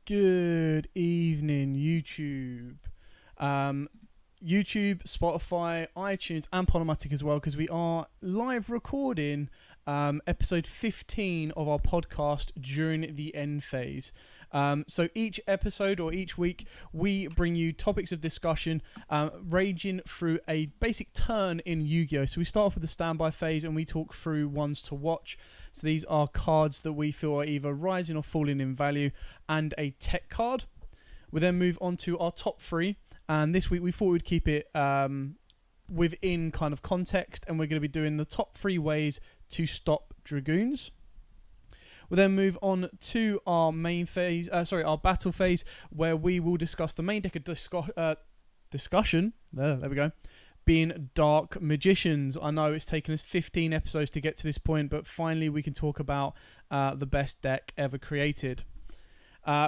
Good evening, YouTube. YouTube, Spotify, iTunes, and Podomatic as well, because we are live recording episode 15 of our podcast during the end phase. So each episode or each week, we bring you topics of discussion ranging through a basic turn in Yu-Gi-Oh! So we start off with the standby phase and we talk through ones to watch. So these are cards that we feel are either rising or falling in value and a tech card. We then move on to our top three. And this week we thought we'd keep it within kind of context. And we're going to be doing the top 3 ways to stop Dragoons. We'll then move on to our main phase, our battle phase, where we will discuss the main deck of discussion. There we go. Being Dark Magicians. I know it's taken us 15 episodes to get to this point, but finally we can talk about the best deck ever created.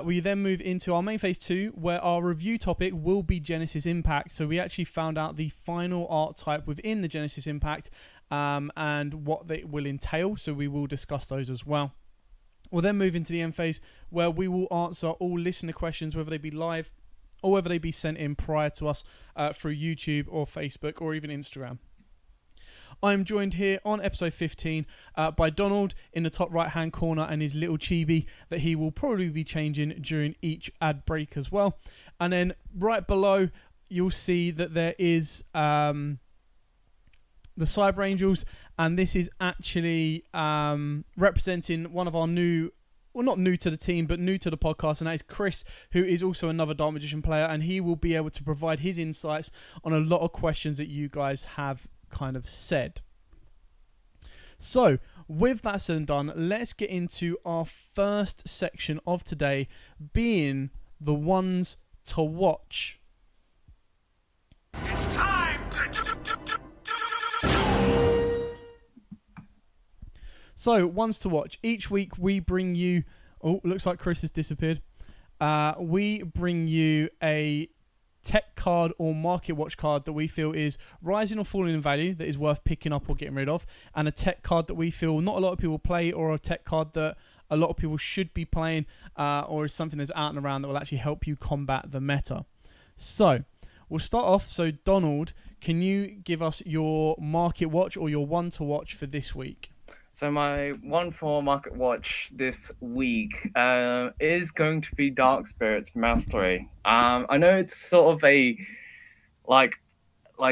We then move into our main phase 2, where our review topic will be Genesis Impact. So we actually found out the final art type within the Genesis Impact and what they will entail. So we will discuss those as well. We'll then move into the end phase, where we will answer all listener questions, whether they be live or whether they be sent in prior to us through YouTube or Facebook or even Instagram. I'm joined here on episode 15 by Donald in the top right-hand corner and his little chibi that he will probably be changing during each ad break as well. And then right below, you'll see that there is the Cyber Angels, and this is actually representing one of our new... Well, not new to the team, but new to the podcast, and that is Chris, who is also another Dark Magician player, and he will be able to provide his insights on a lot of questions that you guys have kind of said. So, with that said and done, let's get into our first section of today, being the ones to watch. It's time So, ones to watch. Each week we bring you... Oh, looks like Chris has disappeared. We bring you a tech card or market watch card that we feel is rising or falling in value, that is worth picking up or getting rid of, and a tech card that we feel not a lot of people play, or a tech card that a lot of people should be playing, or is something that's out and around that will actually help you combat the meta. So, we'll start off. So, Donald, can you give us your market watch or your one to watch for this week? So my one for market watch this week is going to be Dark Spirits Mastery. I know it's sort of a like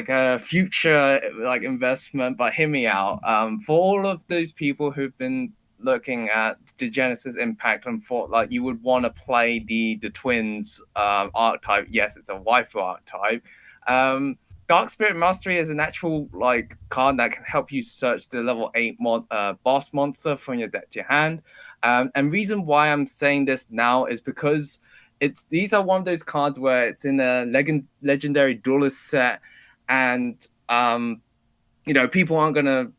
a future investment, but hear me out. For all of those people who've been looking at the Genesis Impact and thought like you would want to play the twins archetype. Yes, it's a waifu archetype. Dark Spirit Mastery is an actual card that can help you search the level 8 boss monster from your deck to your hand. And reason why I'm saying this now is because these are one of those cards where it's in a legendary duelist set, and people aren't gonna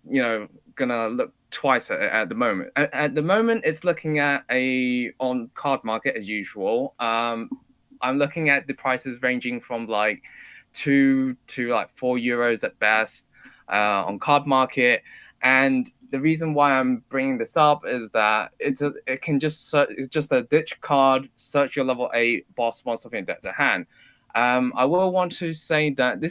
look twice at it at the moment. At the moment, it's looking at on card market as usual. I'm looking at the prices ranging from 2 to 4 euros at best on card market. And the reason why I'm bringing this up is that it's just a ditch card, search your level 8 boss monster from your deck to hand. I will want to say that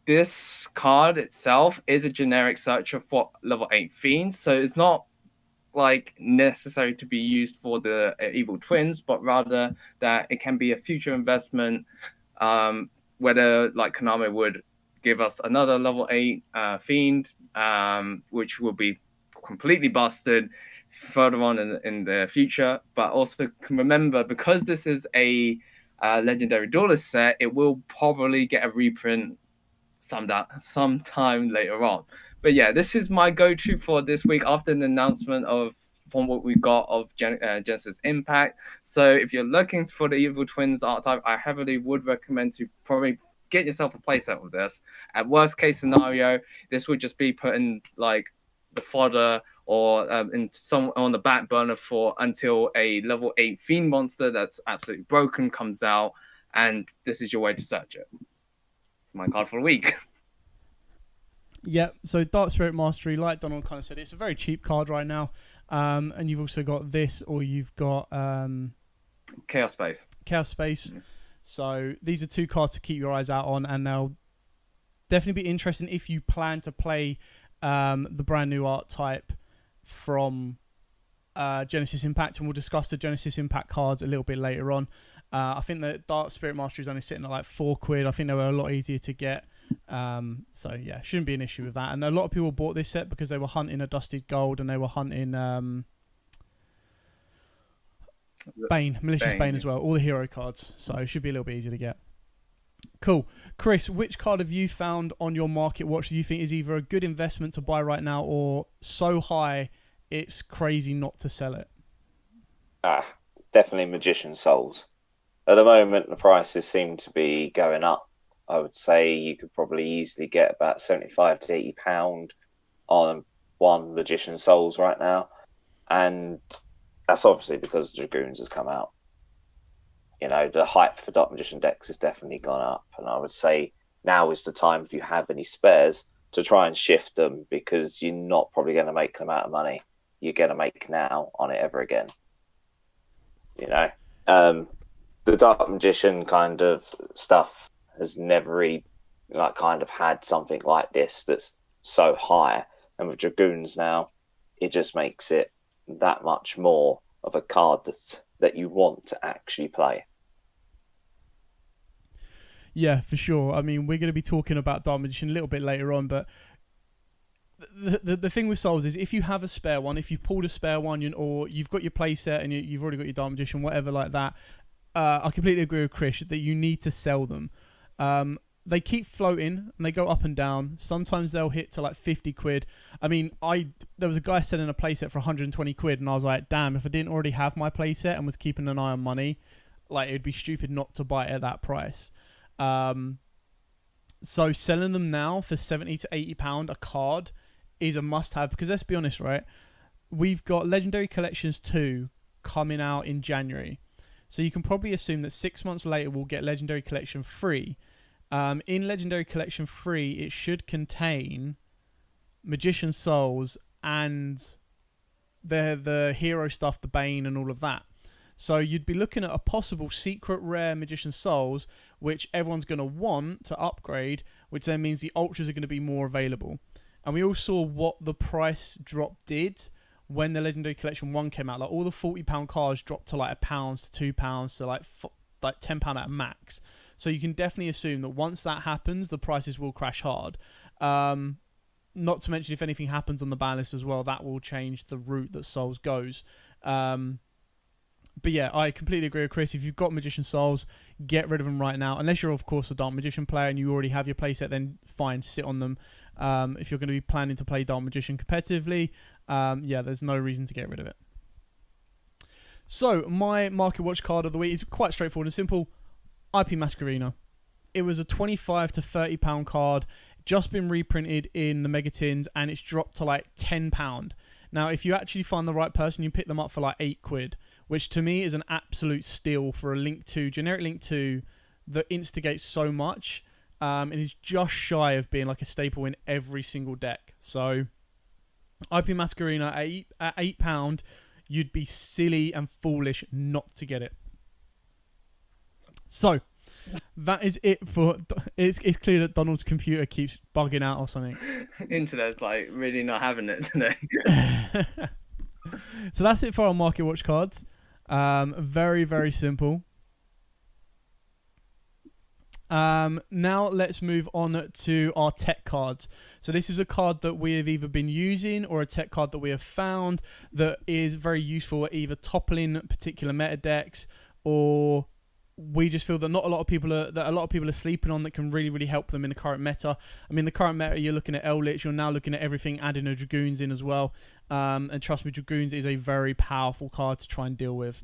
this card itself is a generic searcher for level 8 fiends, so it's not necessary to be used for the evil twins, but rather that it can be a future investment. Whether Konami would give us another level 8 fiend, which will be completely busted further on in the future. But also remember, because this is a legendary duelist set, it will probably get a reprint sometime later on. But yeah, this is my go-to for this week after an announcement from what we got of Genesis Impact. So if you're looking for the Evil Twins archetype, I heavily would recommend to probably get yourself a playset with this. At worst case scenario, this would just be put in the fodder or on the back burner until a level 8 fiend monster that's absolutely broken comes out, and this is your way to search it. It's my card for the week. Yeah, so Dark Spirit Mastery, like Donald kind of said, it's a very cheap card right now. And you've also got this, or you've got Chaos Space. Chaos Space. So these are 2 cards to keep your eyes out on, and they'll definitely be interesting if you plan to play the brand new art type from Genesis Impact, and we'll discuss the Genesis Impact cards a little bit later on. I think that Dark Spirit Mastery is only sitting at like £4. I think they were a lot easier to get. So yeah, shouldn't be an issue with that. And a lot of people bought this set because they were hunting a Dusted Gold, and they were hunting Bane, Malicious Bane as well. All the hero cards. So it should be a little bit easier to get. Cool. Chris, which card have you found on your market watch that you think is either a good investment to buy right now or so high it's crazy not to sell it? Definitely Magician Souls. At the moment, the prices seem to be going up. I would say you could probably easily get about £75 to £80 on one Magician Souls right now. And that's obviously because Dragoons has come out. You know, the hype for Dark Magician decks has definitely gone up. And I would say now is the time, if you have any spares, to try and shift them, because you're not probably going to make the amount of money you're going to make now on it ever again. You know, the Dark Magician kind of stuff has never really kind of had something like this that's so high. And with Dragoons now, it just makes it that much more of a card that you want to actually play. Yeah, for sure. I mean, we're going to be talking about Dark Magician a little bit later on, but the thing with Souls is if you have a spare one, if you've pulled a spare one, or you've got your playset and you've already got your Dark Magician, whatever like that, I completely agree with Chris that you need to sell them. They keep floating and they go up and down. Sometimes they'll hit to like £50. I mean, there was a guy selling a playset for £120, and I was like, damn, if I didn't already have my playset and was keeping an eye on money, like it'd be stupid not to buy it at that price. So selling them now for £70 to £80 a card is a must-have, because let's be honest, right? We've got Legendary Collections 2 coming out in January. So you can probably assume that 6 months later we'll get Legendary Collection 3. In Legendary Collection 3, it should contain Magician Souls and the hero stuff, the Bane and all of that. So you'd be looking at a possible secret rare Magician Souls, which everyone's going to want to upgrade, which then means the Ultras are going to be more available. And we all saw what the price drop did when the Legendary Collection 1 came out. Like all the £40 cards dropped to like £1 to £2 to like £10 at a max. So you can definitely assume that once that happens, the prices will crash hard. Not to mention if anything happens on the ban list as well, that will change the route that Souls goes. But yeah, I completely agree with Chris. If you've got Magician Souls, get rid of them right now. Unless you're, of course, a Dark Magician player and you already have your playset, then fine, sit on them. If you're going to be planning to play Dark Magician competitively, yeah, there's no reason to get rid of it. So, my Market Watch card of the week is quite straightforward and simple. IP Masquerena. It was a £25 to £30 card, just been reprinted in the Megatins, and it's dropped to like £10. Now, if you actually find the right person, you pick them up for like £8, which to me is an absolute steal for a Link 2, generic Link 2 that instigates so much, and is just shy of being like a staple in every single deck. So, IP Masquerena at £8, you'd be silly and foolish not to get it. So, that is it for... It's clear that Donald's computer keeps bugging out or something. Internet's like really not having it today. So that's it for our Market Watch cards. Very, very simple. Now let's move on to our tech cards. So this is a card that we have either been using or a tech card that we have found that is very useful at either toppling particular meta decks, or we just feel that a lot of people are sleeping on that can really, really help them in the current meta. I mean, the current meta, you're looking at Eldritch, you're now looking at everything, adding a Dragoons in as well. And trust me, Dragoons is a very powerful card to try and deal with.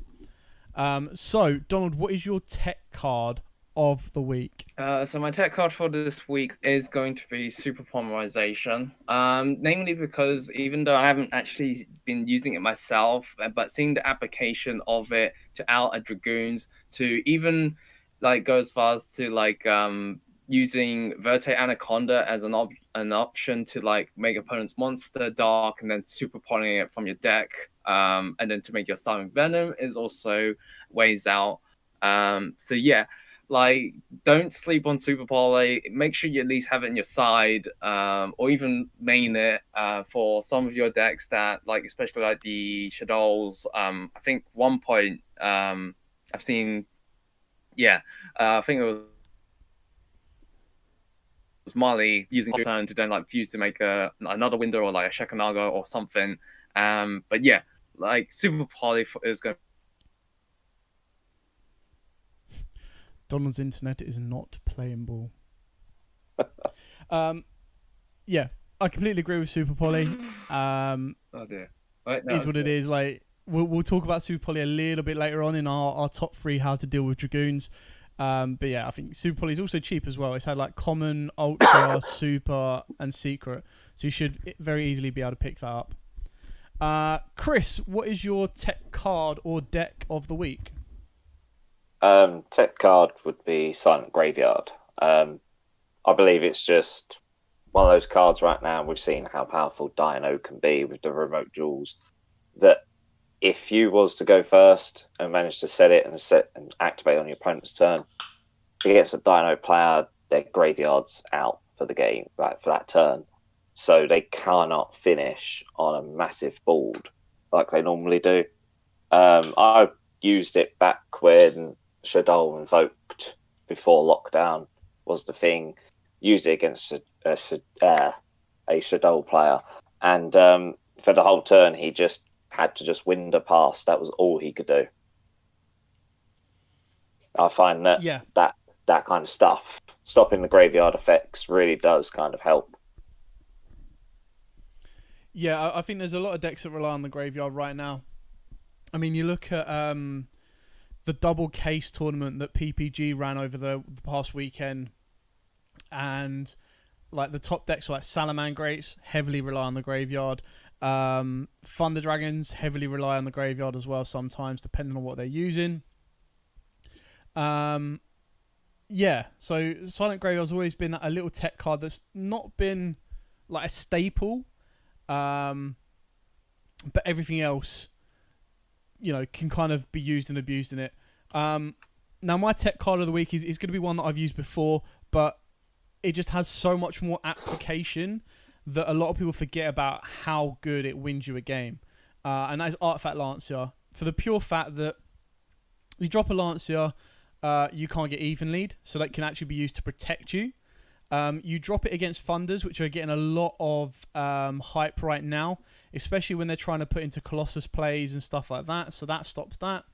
So, Donald, what is your tech card of the week? So my tech card for this week is going to be Super Polymerization. Namely because even though I haven't actually been using it myself, but seeing the application of it to out at Dragoons, to even like go as far as to like using Verte Anaconda as an option to like make opponent's monster dark and then super polying it from your deck, and then to make your Starving Venom is also ways out. So yeah, like don't sleep on Super Poly. Make sure you at least have it in your side, or even main it for some of your decks that like, especially like the Shadows. I think one point I've seen, I think it was Marley using turn to then like fuse to make another window or like a Shekanaga or something. But yeah, like Super Poly is going. Donald's internet is not playing ball. Yeah, I completely agree with Super Poly. Oh dear. Right, no, is what it is. Like we'll talk about Super Poly a little bit later on in our top 3 how to deal with Dragoons. But yeah, I think Super Poly is also cheap as well. It's had like common, ultra, super, and secret. So you should very easily be able to pick that up. Chris, what is your tech card or deck of the week? Tech card would be Silent Graveyard. I believe it's just one of those cards right now. We've seen how powerful Dino can be with the remote duels. That if you was to go first and manage to set it and activate on your opponent's turn, against a Dino player, their graveyard's out for the game, right, for that turn. So they cannot finish on a massive board like they normally do. I used it back when Shadow Invoked before lockdown was the thing. Used it against a Shadow player, and for the whole turn he just had to just window pass. That was all he could do. I find that that kind of stuff, stopping the graveyard effects, really does kind of help. Yeah, I think there's a lot of decks that rely on the graveyard right now. I mean, you look at the double case tournament that PPG ran over the past weekend, and like the top decks like Salamangreats heavily rely on the graveyard. Thunder Dragons heavily rely on the graveyard as well sometimes, depending on what they're using. Yeah, so Silent Graveyard's always been a little tech card that's not been like a staple, but everything else, you know, can kind of be used and abused in it. Now, my tech card of the week is going to be one that I've used before, but it just has so much more application that a lot of people forget about how good it wins you a game. And that is Artifact Lancia. For the pure fact that you drop a Lancia, you can't get even lead, so that can actually be used to protect you. You drop it against Thunders, which are getting a lot of hype right now, especially when they're trying to put into Colossus plays and stuff like that, so that stops that.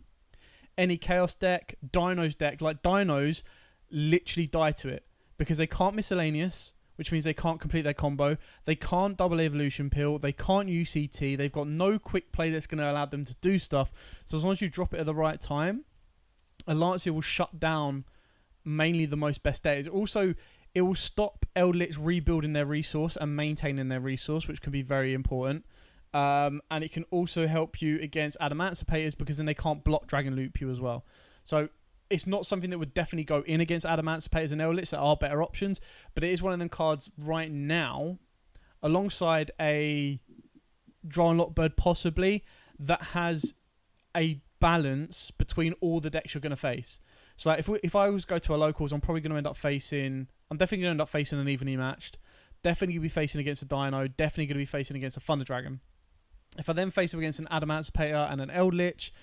Any Chaos deck, Dinos deck, like Dinos literally die to it because they can't miscellaneous, which means they can't complete their combo, they can't double evolution pill, they can't UCT, they've got no quick play that's going to allow them to do stuff. So as long as you drop it at the right time, a Lancia will shut down mainly the most best decks. Also, it will stop Eldritch rebuilding their resource and maintaining their resource, which can be very important. And it can also help you against Adamanticators because then they can't block Dragon Loop you as well. So it's not something that would definitely go in against Adamanticators and Eldritch. There are better options, but it is one of them cards right now, alongside a Draw and Lock Bird possibly, that has a balance between all the decks you're going to face. So like if I was to go to a locals, I'm definitely going to end up facing an evenly matched. Definitely going to be facing against a Dino. Definitely going to be facing against a Thunder Dragon. If I then face him against an Adamanticator and an Eldritch,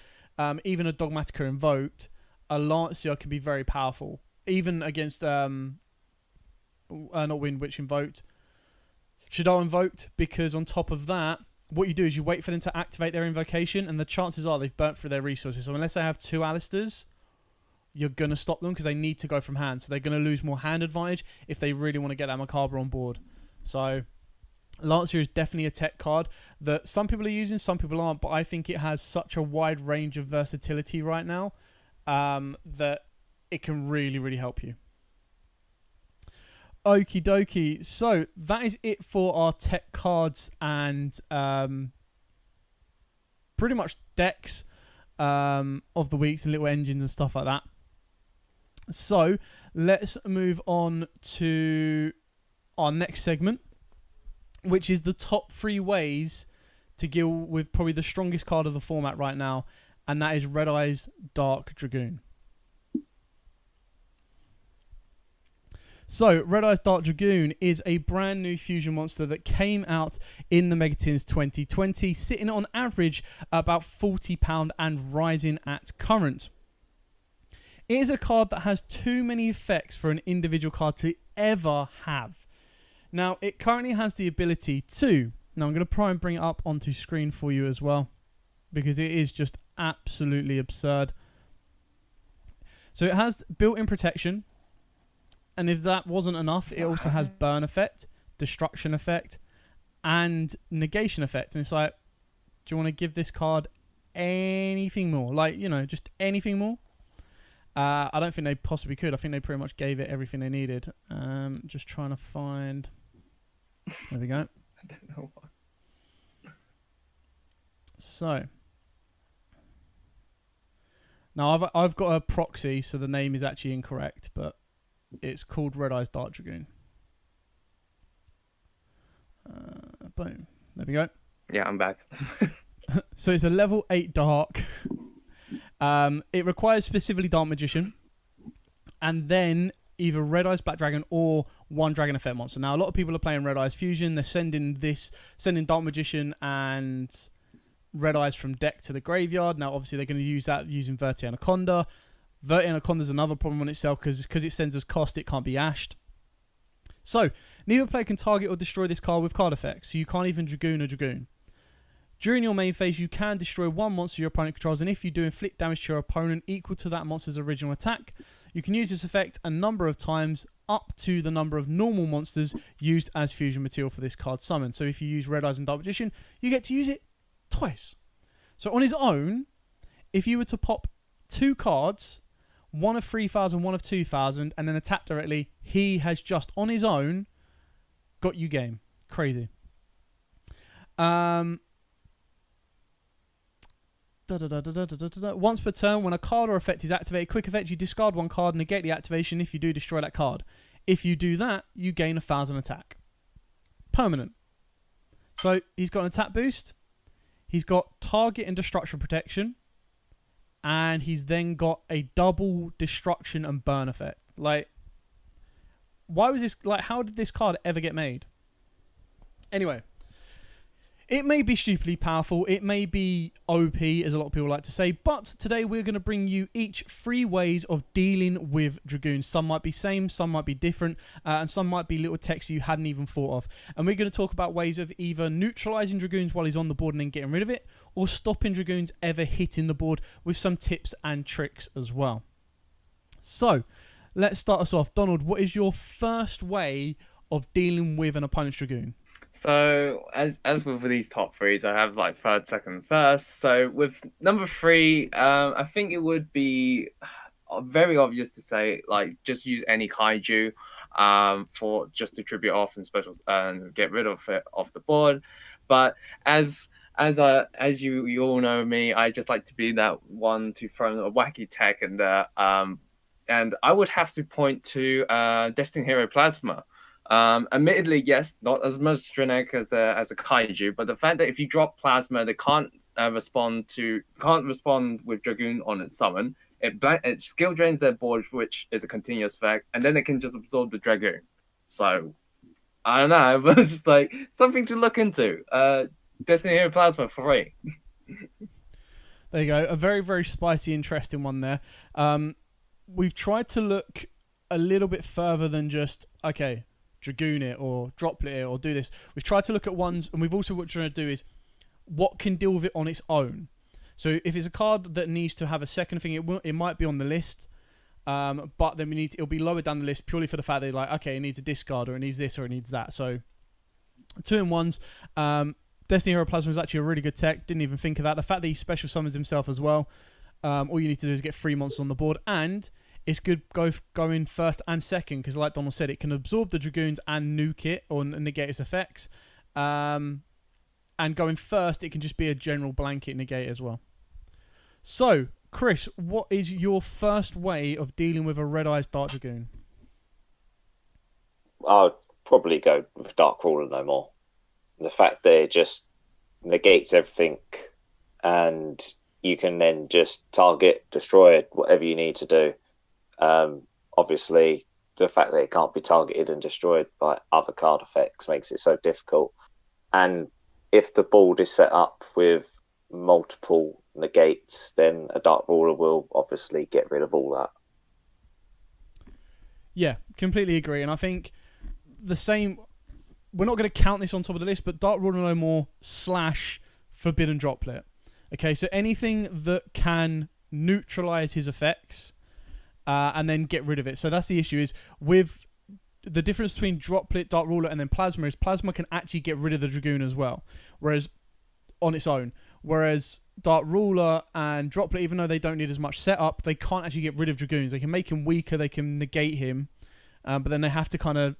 even a Dogmatica Invoked, a Lancia can be very powerful. Even against not Wind Witch Invoked, Shadow Invoked, because on top of that, what you do is you wait for them to activate their invocation, and the chances are they've burnt through their resources. So unless they have 2 Alistairs, you're going to stop them because they need to go from hand. So they're going to lose more hand advantage if they really want to get that Macabre on board. So Lancia is definitely a tech card that some people are using, some people aren't, but I think it has such a wide range of versatility right now that it can really, really help you. Okie dokie. So that is it for our tech cards and pretty much decks of the weeks and little engines and stuff like that. So let's move on to our next segment, which is the top 3 ways to deal with probably the strongest card of the format right now, and that is Red Eye's Dark Dragoon. So, Red Eye's Dark Dragoon is a brand new fusion monster that came out in the Megatins 2020, sitting on average about £40 and rising at current. It is a card that has too many effects for an individual card to ever have. Now, it currently has the ability to... Now, I'm going to try and bring it up onto screen for you as well, because it is just absolutely absurd. So it has built-in protection, and if that wasn't enough, it also has burn effect, destruction effect, and negation effect. And it's like, do you want to give this card anything more? Like, you know, just anything more? I don't think they possibly could. I think they pretty much gave it everything they needed. Just trying to find... There we go. I don't know why. So now I've got a proxy, so the name is actually incorrect, but it's called Red Eye's Dark Dragoon. Boom. There we go. Yeah, I'm back. So it's a level 8 Dark. It requires specifically Dark Magician, and then either Red Eye's Black Dragon or one Dragon Effect monster. Now, a lot of people are playing Red Eye's Fusion. They're sending Dark Magician and Red Eyes from deck to the graveyard. Now, obviously, they're going to use that using Verti Anaconda. Verti Anaconda is another problem on itself because it sends us cost, it can't be ashed. So, neither player can target or destroy this card with card effects, so you can't even Dragoon a Dragoon. During your main phase, you can destroy one monster your opponent controls, and if you do, inflict damage to your opponent equal to that monster's original attack. You can use this effect a number of times, up to the number of normal monsters used as fusion material for this card summon. So if you use Red Eyes and Dark Magician, you get to use it twice. So on his own, if you were to pop 2 cards, one of 3,000, one of 2,000, and then attack directly, he has just, on his own, got you game. Crazy. Once per turn, when a card or effect is activated, quick effect, you discard one card, negate the activation. If you do, destroy that card. If you do that, you gain 1,000 attack. Permanent. So he's got an attack boost. He's got target and destruction protection. And he's then got a double destruction and burn effect. Like, why was this... Like, how did this card ever get made? Anyway. It may be stupidly powerful, it may be OP, as a lot of people like to say, but today we're going to bring you each 3 ways of dealing with Dragoons. Some might be same, some might be different, and some might be little texts you hadn't even thought of. And we're going to talk about ways of either neutralising Dragoons while he's on the board and then getting rid of it, or stopping Dragoons ever hitting the board with some tips and tricks as well. So, let's start us off. Donald, what is your first way of dealing with an opponent's Dragoon? So, as with these top 3s, I have like 3rd, 2nd, 1st. So, with number 3, I think it would be very obvious to say, like, just use any kaiju for just to tribute off and special and get rid of it off the board. But as you all know me, I just like to be that one to throw a wacky tech in there. And I would have to point to Destiny Hero Plasma. Admittedly, yes, not as much generic as a kaiju, but the fact that if you drop Plasma, they can't respond with Dragoon on its summon. It skill drains their board, which is a continuous effect, and then it can just absorb the Dragoon. So I don't know, but it's just like something to look into. Destiny Hero Plasma for free. There you go, a very, very spicy, interesting one there. We've tried to look a little bit further than just Dragoon it or droplet it or do this. We've tried to look at ones, and we've also what we're trying to do is what can deal with it on its own. So if it's a card that needs to have a second thing, it might be on the list, but then it'll be lower down the list purely for the fact that it needs a discard, or it needs this, or it needs that. So 2-in-1s. Destiny Hero Plasma is actually a really good tech. Didn't even think of that. The fact that he special summons himself as well. All you need to do is get 3 monsters on the board, and it's good going 1st and 2nd, because like Donald said, it can absorb the Dragoons and nuke it or negate its effects. And going 1st, it can just be a general blanket negate as well. So, Chris, what is your first way of dealing with a Red Eyes Dark Dragoon? I'd probably go with Dark Ruler no more. The fact that it just negates everything, and you can then just target, destroy it, whatever you need to do. Obviously, the fact that it can't be targeted and destroyed by other card effects makes it so difficult. And if the board is set up with multiple negates, then a Dark Ruler will obviously get rid of all that. Yeah, completely agree. And I think the same... We're not going to count this on top of the list, but Dark Ruler no more / Forbidden Droplet. Okay, so anything that can neutralize his effects and then get rid of it. So that's the issue, is with the difference between Droplet, Dark Ruler, and then Plasma is Plasma can actually get rid of the Dragoon as well, whereas on its own. Whereas Dark Ruler and Droplet, even though they don't need as much setup, they can't actually get rid of Dragoons. They can make him weaker, they can negate him, but then they have to kind of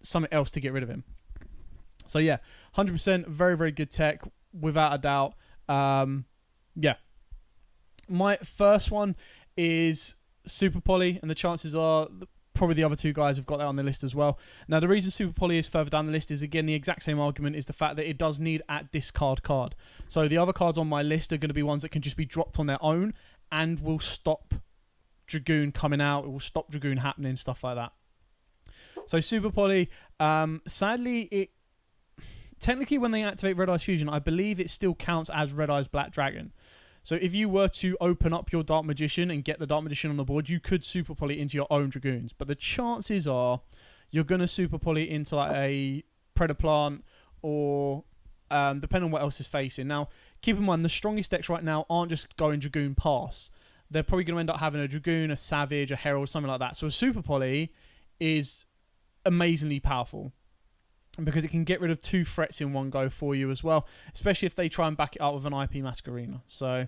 something else to get rid of him. So yeah, 100%, very, very good tech, without a doubt. Yeah. My first one is Super Poly, and the chances are probably the other two guys have got that on the list as well. Now, the reason Super Poly is further down the list is, again, the exact same argument, is the fact that it does need at discard card. So the other cards on my list are going to be ones that can just be dropped on their own and will stop Dragoon coming out. It will stop Dragoon happening, stuff like that. So Super Poly, sadly, it technically, when they activate Red Eyes Fusion, I believe it still counts as Red Eyes Black Dragon. So if you were to open up your Dark Magician and get the Dark Magician on the board, you could Super Poly into your own Dragoons. But the chances are you're going to Super Poly into like a Predator Plant, or depending on what else is facing. Now, keep in mind, the strongest decks right now aren't just going Dragoon pass. They're probably going to end up having a Dragoon, a Savage, a Herald, something like that. So a Super Poly is amazingly powerful, because it can get rid of 2 threats in one go for you as well, especially if they try and back it up with an IP Masquerena. So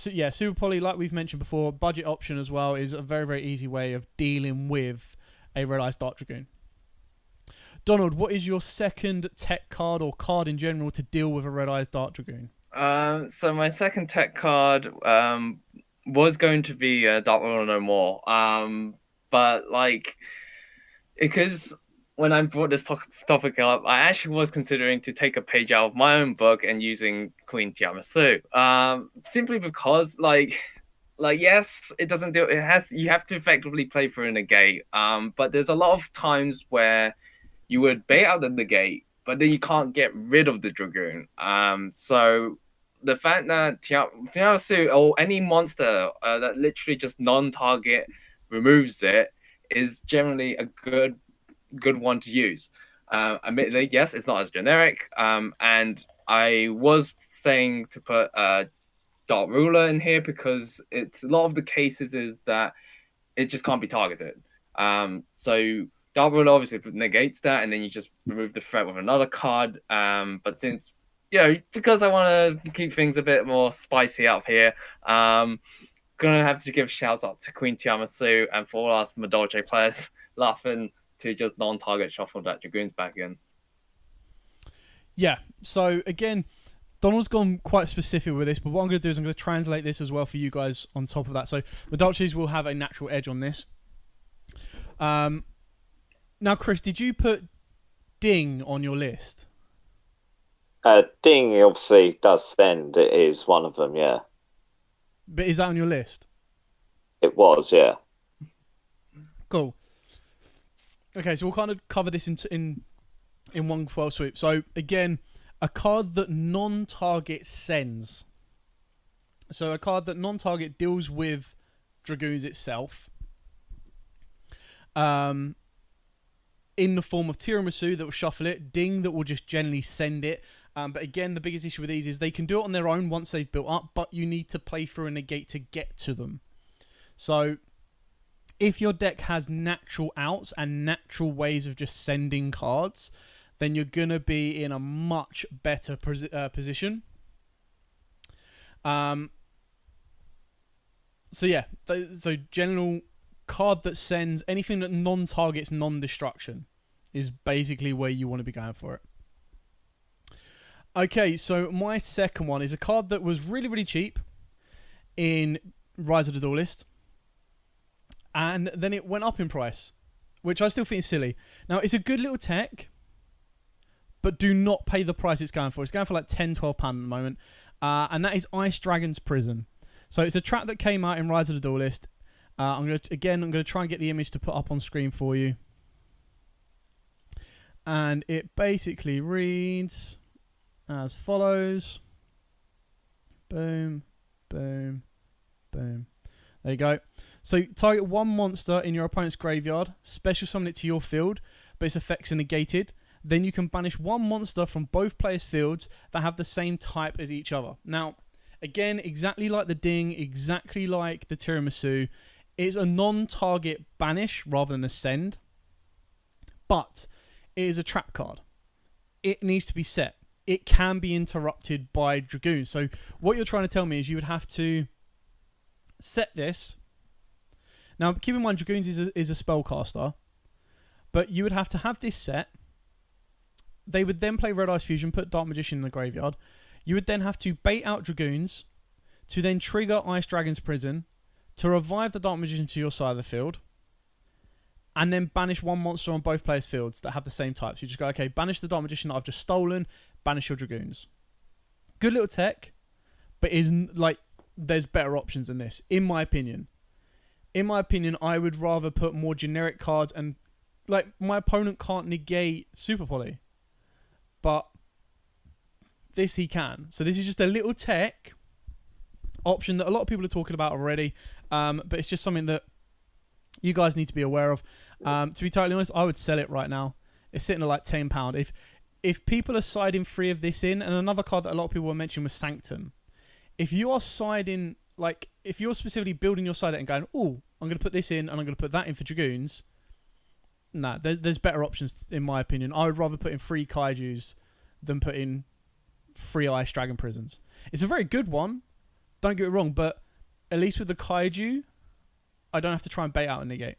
yeah, Super Poly, like we've mentioned before, budget option as well, is a very, very easy way of dealing with a Red Eyes Dark Dragoon. Donald, what is your second tech card, or card in general, to deal with a Red Eyes Dark Dragoon? So my second tech card was going to be Dark Ruler No More. But like, because when I brought this topic up, I actually was considering to take a page out of my own book and using Queen Tiamasu. Simply because, like yes, it doesn't do it. You have to effectively play through a negate. But there's a lot of times where you would bait out the negate, but then you can't get rid of the Dragoon. So the fact that Tiamasu, or any monster that literally just non-target removes it, is generally a good one to use. Admittedly, yes, it's not as generic. And I was saying to put Dark Ruler in here because it's a lot of the cases is that it just can't be targeted. So Dark Ruler obviously negates that, and then you just remove the threat with another card. But since, because I want to keep things a bit more spicy up here, gonna have to give shouts out to Queen Tiamasu, and for all us Madolche players laughing to just non-target shuffle that Dragoon's back in. Yeah, so again, Donald's gone quite specific with this, but what I'm going to do is I'm going to translate this as well for you guys on top of that. So the Dolces will have a natural edge on this. Now, Chris, did you put Ding on your list? Ding obviously does send. It is one of them, yeah. But is that on your list? It was, yeah. Cool. Okay, so we'll kind of cover this in one fell swoop. So again, a card that non-target sends. So a card that non-target deals with Dragoons itself. In the form of Tiramisu that will shuffle it, Ding that will just generally send it. But again, the biggest issue with these is they can do it on their own once they've built up, but you need to play through a negate to get to them. So if your deck has natural outs and natural ways of just sending cards, then you're going to be in a much better position. So yeah, so general card that sends anything that non-targets non-destruction is basically where you want to be going for it. Okay, so my second one is a card that was really, really cheap in Rise of the Duelist, and then it went up in price which I still think is silly. Now, it's a good little tech, but do not pay the price it's going for. It's going for like £10, £12 at the moment. And that is Ice Dragon's Prison. So it's a trap that came out in Rise of the Duelist. I'm going to try and get the image to put up on screen for you. And it basically reads as follows. Boom, boom, boom. There you go. So target one monster in your opponent's graveyard, special summon it to your field, but its effects are negated. Then you can banish one monster from both players' fields that have the same type as each other. Now, again, exactly like the Ding, exactly like the Tiramisu, it's a non-target banish rather than a send. But it is a trap card. It needs to be set. It can be interrupted by Dragoon. So what you're trying to tell me is you would have to set this. Now, keep in mind, Dragoons is a spellcaster. But you would have to have this set. They would then play Red Ice Fusion, put Dark Magician in the graveyard. You would then have to bait out Dragoons to then trigger Ice Dragon's Prison to revive the Dark Magician to your side of the field. And then banish one monster on both players' fields that have the same type. So you just go, okay, banish the Dark Magician that I've just stolen, banish your Dragoons. Good little tech, but there's better options than this, in my opinion. In my opinion, I would rather put more generic cards and, like, my opponent can't negate Super Poly. But this he can. So this is just a little tech option that a lot of people are talking about already. But it's just something that you guys need to be aware of. To be totally honest, I would sell it right now. It's sitting at like £10. If people are siding free of this in, and another card that a lot of people were mentioning was Sanctum. If you are siding, like, if you're specifically building your side and going, oh, I'm going to put this in and I'm going to put that in for Dragoons. Nah, there's better options in my opinion. I would rather put in 3 Kaijus than put in 3 Ice Dragon Prisons. It's a very good one, don't get me wrong, but at least with the Kaiju, I don't have to try and bait out and negate.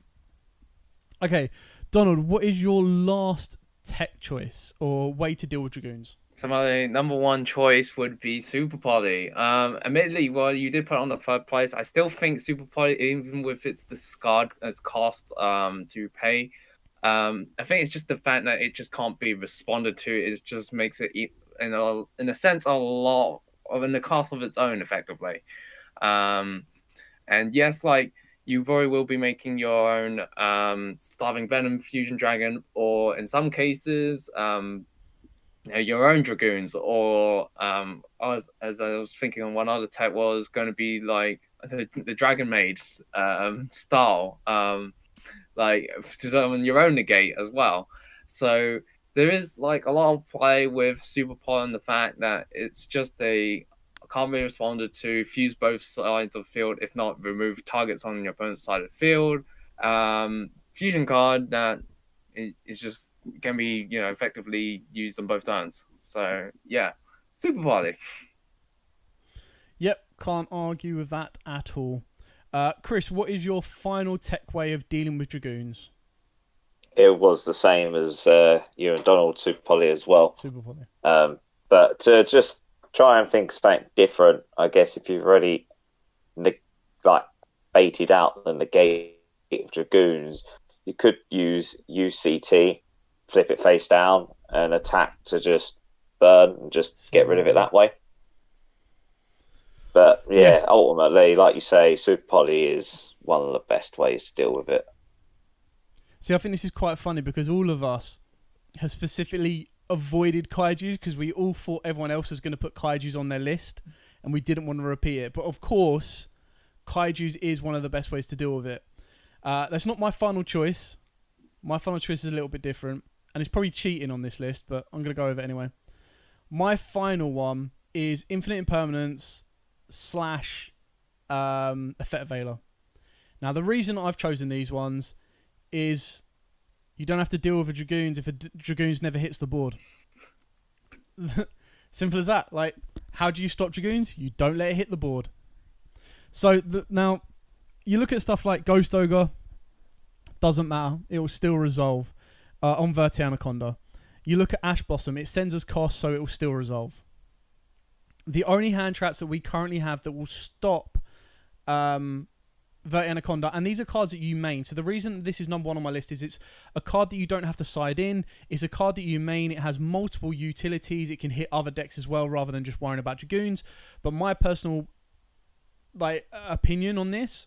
Okay, Donald, what is your last tech choice or way to deal with Dragoons? So my number one choice would be Super Poly. Admittedly, while you did put it on the third place, I still think Super Poly, even with its discard as cost to pay, I think it's just the fact that it just can't be responded to. It just makes it, in a sense, a lot of in the cost of its own, effectively. And yes, like, you probably will be making your own Starving Venom Fusion Dragon, or in some cases, your own Dragoons, or as I was thinking on one other tech was going to be like the Dragon Maid style. Like to summon your own negate as well. So there is like a lot of play with Super Poly and the fact that it's just can't be responded to, fuse both sides of the field, if not remove targets on your opponent's side of the field. Fusion card that is just can be, effectively used on both turns. So yeah, Super Poly. Yep, can't argue with that at all. Chris, what is your final tech way of dealing with Dragoons? It was the same as you and Donald, Super Poly as well. Super Poly. But to just try and think something different, I guess if you've already baited out the negate of Dragoons, you could use UCT, flip it face down, and attack to just burn and just get rid of it that way. But yeah, ultimately, like you say, Super Poly is one of the best ways to deal with it. See, I think this is quite funny because all of us have specifically avoided Kaijus because we all thought everyone else was going to put Kaijus on their list and we didn't want to repeat it. But of course, Kaijus is one of the best ways to deal with it. That's not my final choice. My final choice is a little bit different, and it's probably cheating on this list, but I'm going to go with it anyway. My final one is Infinite Impermanence / Effect Veiler. Now, the reason I've chosen these ones is you don't have to deal with a Dragoons if a Dragoons never hits the board. Simple as that. Like, how do you stop Dragoons? You don't let it hit the board. So, now, you look at stuff like Ghost Ogre, doesn't matter. It will still resolve on Verti Anaconda. You look at Ash Blossom, it sends us cost, so it will still resolve. The only hand traps that we currently have that will stop Vert Anaconda, and these are cards that you main. So the reason this is number 1 on my list is it's a card that you don't have to side in. It's a card that you main. It has multiple utilities. It can hit other decks as well, rather than just worrying about Dragoons. But my personal opinion on this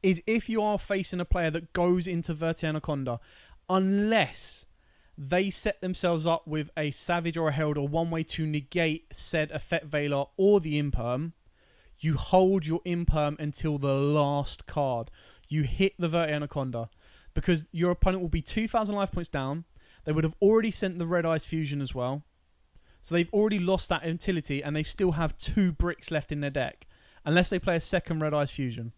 is, if you are facing a player that goes into Vert Anaconda, unless they set themselves up with a Savage or a Herald or one way to negate said Effect Veiler or the Imperm, you hold your Imperm until the last card. You hit the Vert Anaconda, because your opponent will be 2,000 life points down. They would have already sent the Red Eyes Fusion as well. So they've already lost that utility, and they still have 2 bricks left in their deck, unless they play a second Red Eyes Fusion.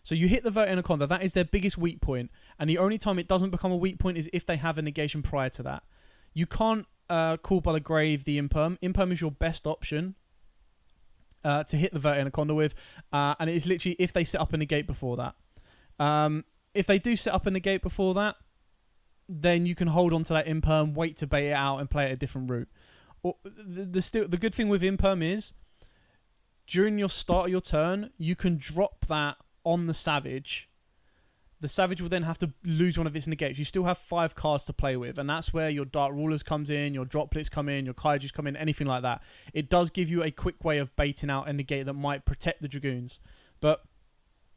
So you hit the Vert Anaconda. That is their biggest weak point. And the only time it doesn't become a weak point is if they have a negation prior to that. You can't call by the grave the Imperm. Imperm is your best option to hit the Vert Anaconda with. And it is literally if they set up a negate before that. If they do set up a negate before that, then you can hold on to that Imperm, wait to bait it out, and play it a different route. Or the good thing with Imperm is, during your start of your turn, you can drop that on the Savage. The Savage will then have to lose one of its negates. You still have 5 cards to play with, and that's where your Dark Rulers comes in, your Droplets come in, your Kaijus come in, anything like that. It does give you a quick way of baiting out a negate that might protect the Dragoons. But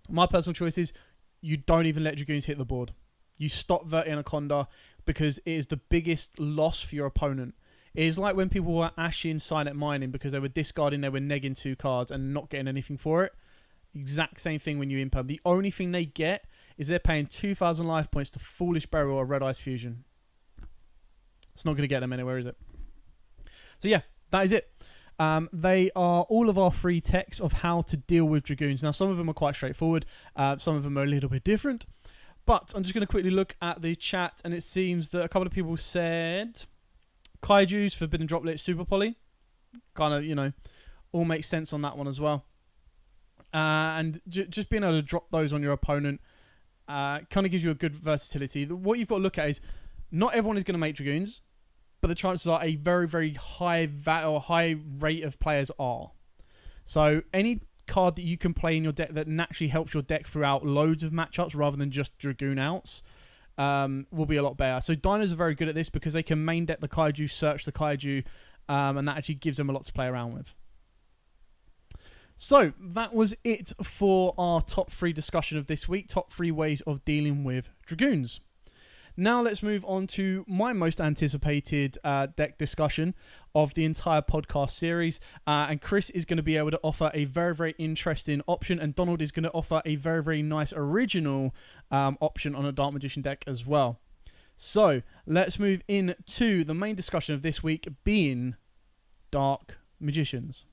my personal choice is, you don't even let Dragoons hit the board. You stop Vert Anaconda, because it is the biggest loss for your opponent. It is like when people were ashing Silent Mining because they were discarding, they were negging 2 cards and not getting anything for it. Exact same thing when you Imperm. The only thing they get is they're paying 2,000 life points to Foolish Burial or Red Eyes Fusion. It's not going to get them anywhere, is it? So yeah, that is it. They are all of our free texts of how to deal with Dragoons. Now, some of them are quite straightforward. Some of them are a little bit different. But I'm just going to quickly look at the chat, and it seems that a couple of people said Kaijus, Forbidden Droplet, Super Poly. Kind of, all makes sense on that one as well. And just being able to drop those on your opponent kind of gives you a good versatility. What you've got to look at is, not everyone is going to make Dragoons, but the chances are a very, very high rate of players are. So any card that you can play in your deck that naturally helps your deck throughout loads of matchups rather than just Dragoon outs will be a lot better. So Dinos are very good at this because they can main deck the Kaiju, search the Kaiju, and that actually gives them a lot to play around with. So that was it for our top 3 discussion of this week. Top 3 ways of dealing with Dragoons. Now let's move on to my most anticipated deck discussion of the entire podcast series. And Chris is going to be able to offer a very, very interesting option. And Donald is going to offer a very, very nice original option on a Dark Magician deck as well. So let's move into the main discussion of this week, being Dark Magicians.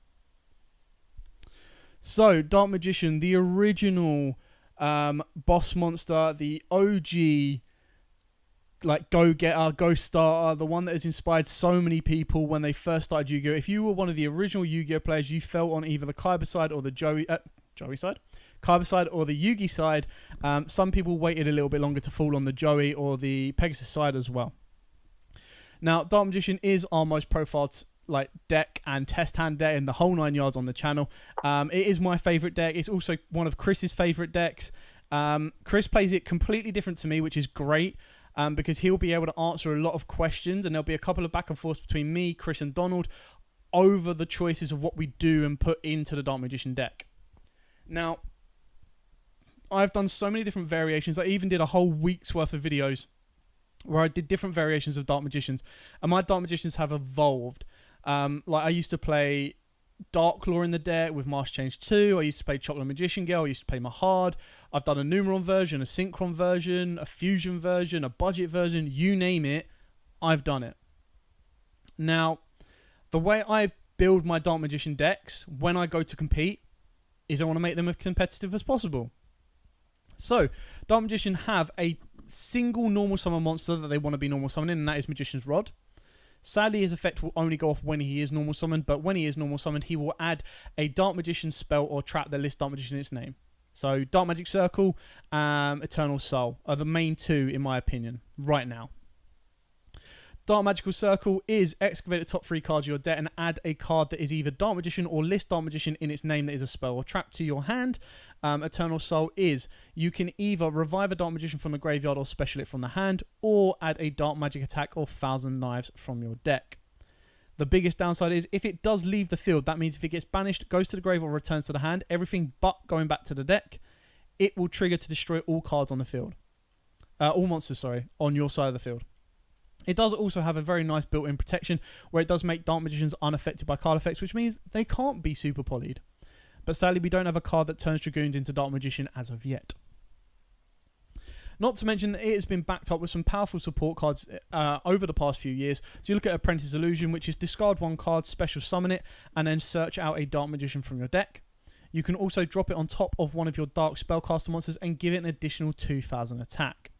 So, Dark Magician, the original boss monster, the OG, go-getter, go-starter, the one that has inspired so many people when they first started Yu-Gi-Oh! If you were one of the original Yu-Gi-Oh! Players, you fell on either the Kaiba side or the Joey side? Kaiba side or the Yugi side. Some people waited a little bit longer to fall on the Joey or the Pegasus side as well. Now, Dark Magician is our most profiled deck and test hand deck in the whole 9 yards on the channel. It is my favorite deck. It's also one of Chris's favorite decks. Chris plays it completely different to me, which is great because he'll be able to answer a lot of questions, and there'll be a couple of back and forths between me, Chris, and Donald over the choices of what we do and put into the Dark Magician deck. Now, I've done so many different variations. I even did a whole week's worth of videos where I did different variations of Dark Magicians, and my Dark Magicians have evolved. I used to play Dark Claw in the deck with Master Change 2. I used to play Chocolate Magician Girl. I used to play Mahard. I've done a Numeron version, a Synchron version, a Fusion version, a budget version. You name it, I've done it. Now, the way I build my Dark Magician decks when I go to compete is I want to make them as competitive as possible. So, Dark Magician have a single normal summon monster that they want to be normal summoning, and that is Magician's Rod. Sadly, his effect will only go off when he is normal summoned, but when he is normal summoned, he will add a Dark Magician spell or trap that lists Dark Magician in its name. So, Dark Magic Circle, Eternal Soul are the main 2, in my opinion, right now. Start Magical Circle is excavate the top 3 cards of your deck and add a card that is either Dark Magician or list Dark Magician in its name that is a spell or trap to your hand. Eternal Soul is you can either revive a Dark Magician from the graveyard or special it from the hand, or add a Dark Magic attack or Thousand Knives from your deck. The biggest downside is if it does leave the field, that means if it gets banished, goes to the grave or returns to the hand, everything but going back to the deck, it will trigger to destroy all cards on the field. All monsters, on your side of the field. It does also have a very nice built-in protection where it does make Dark Magicians unaffected by card effects, which means they can't be super polyed. But sadly, we don't have a card that turns Dragoons into Dark Magician as of yet. Not to mention that it has been backed up with some powerful support cards over the past few years. So you look at Apprentice Illusion, which is discard 1 card, special summon it, and then search out a Dark Magician from your deck. You can also drop it on top of one of your Dark Spellcaster monsters and give it an additional 2,000 attack.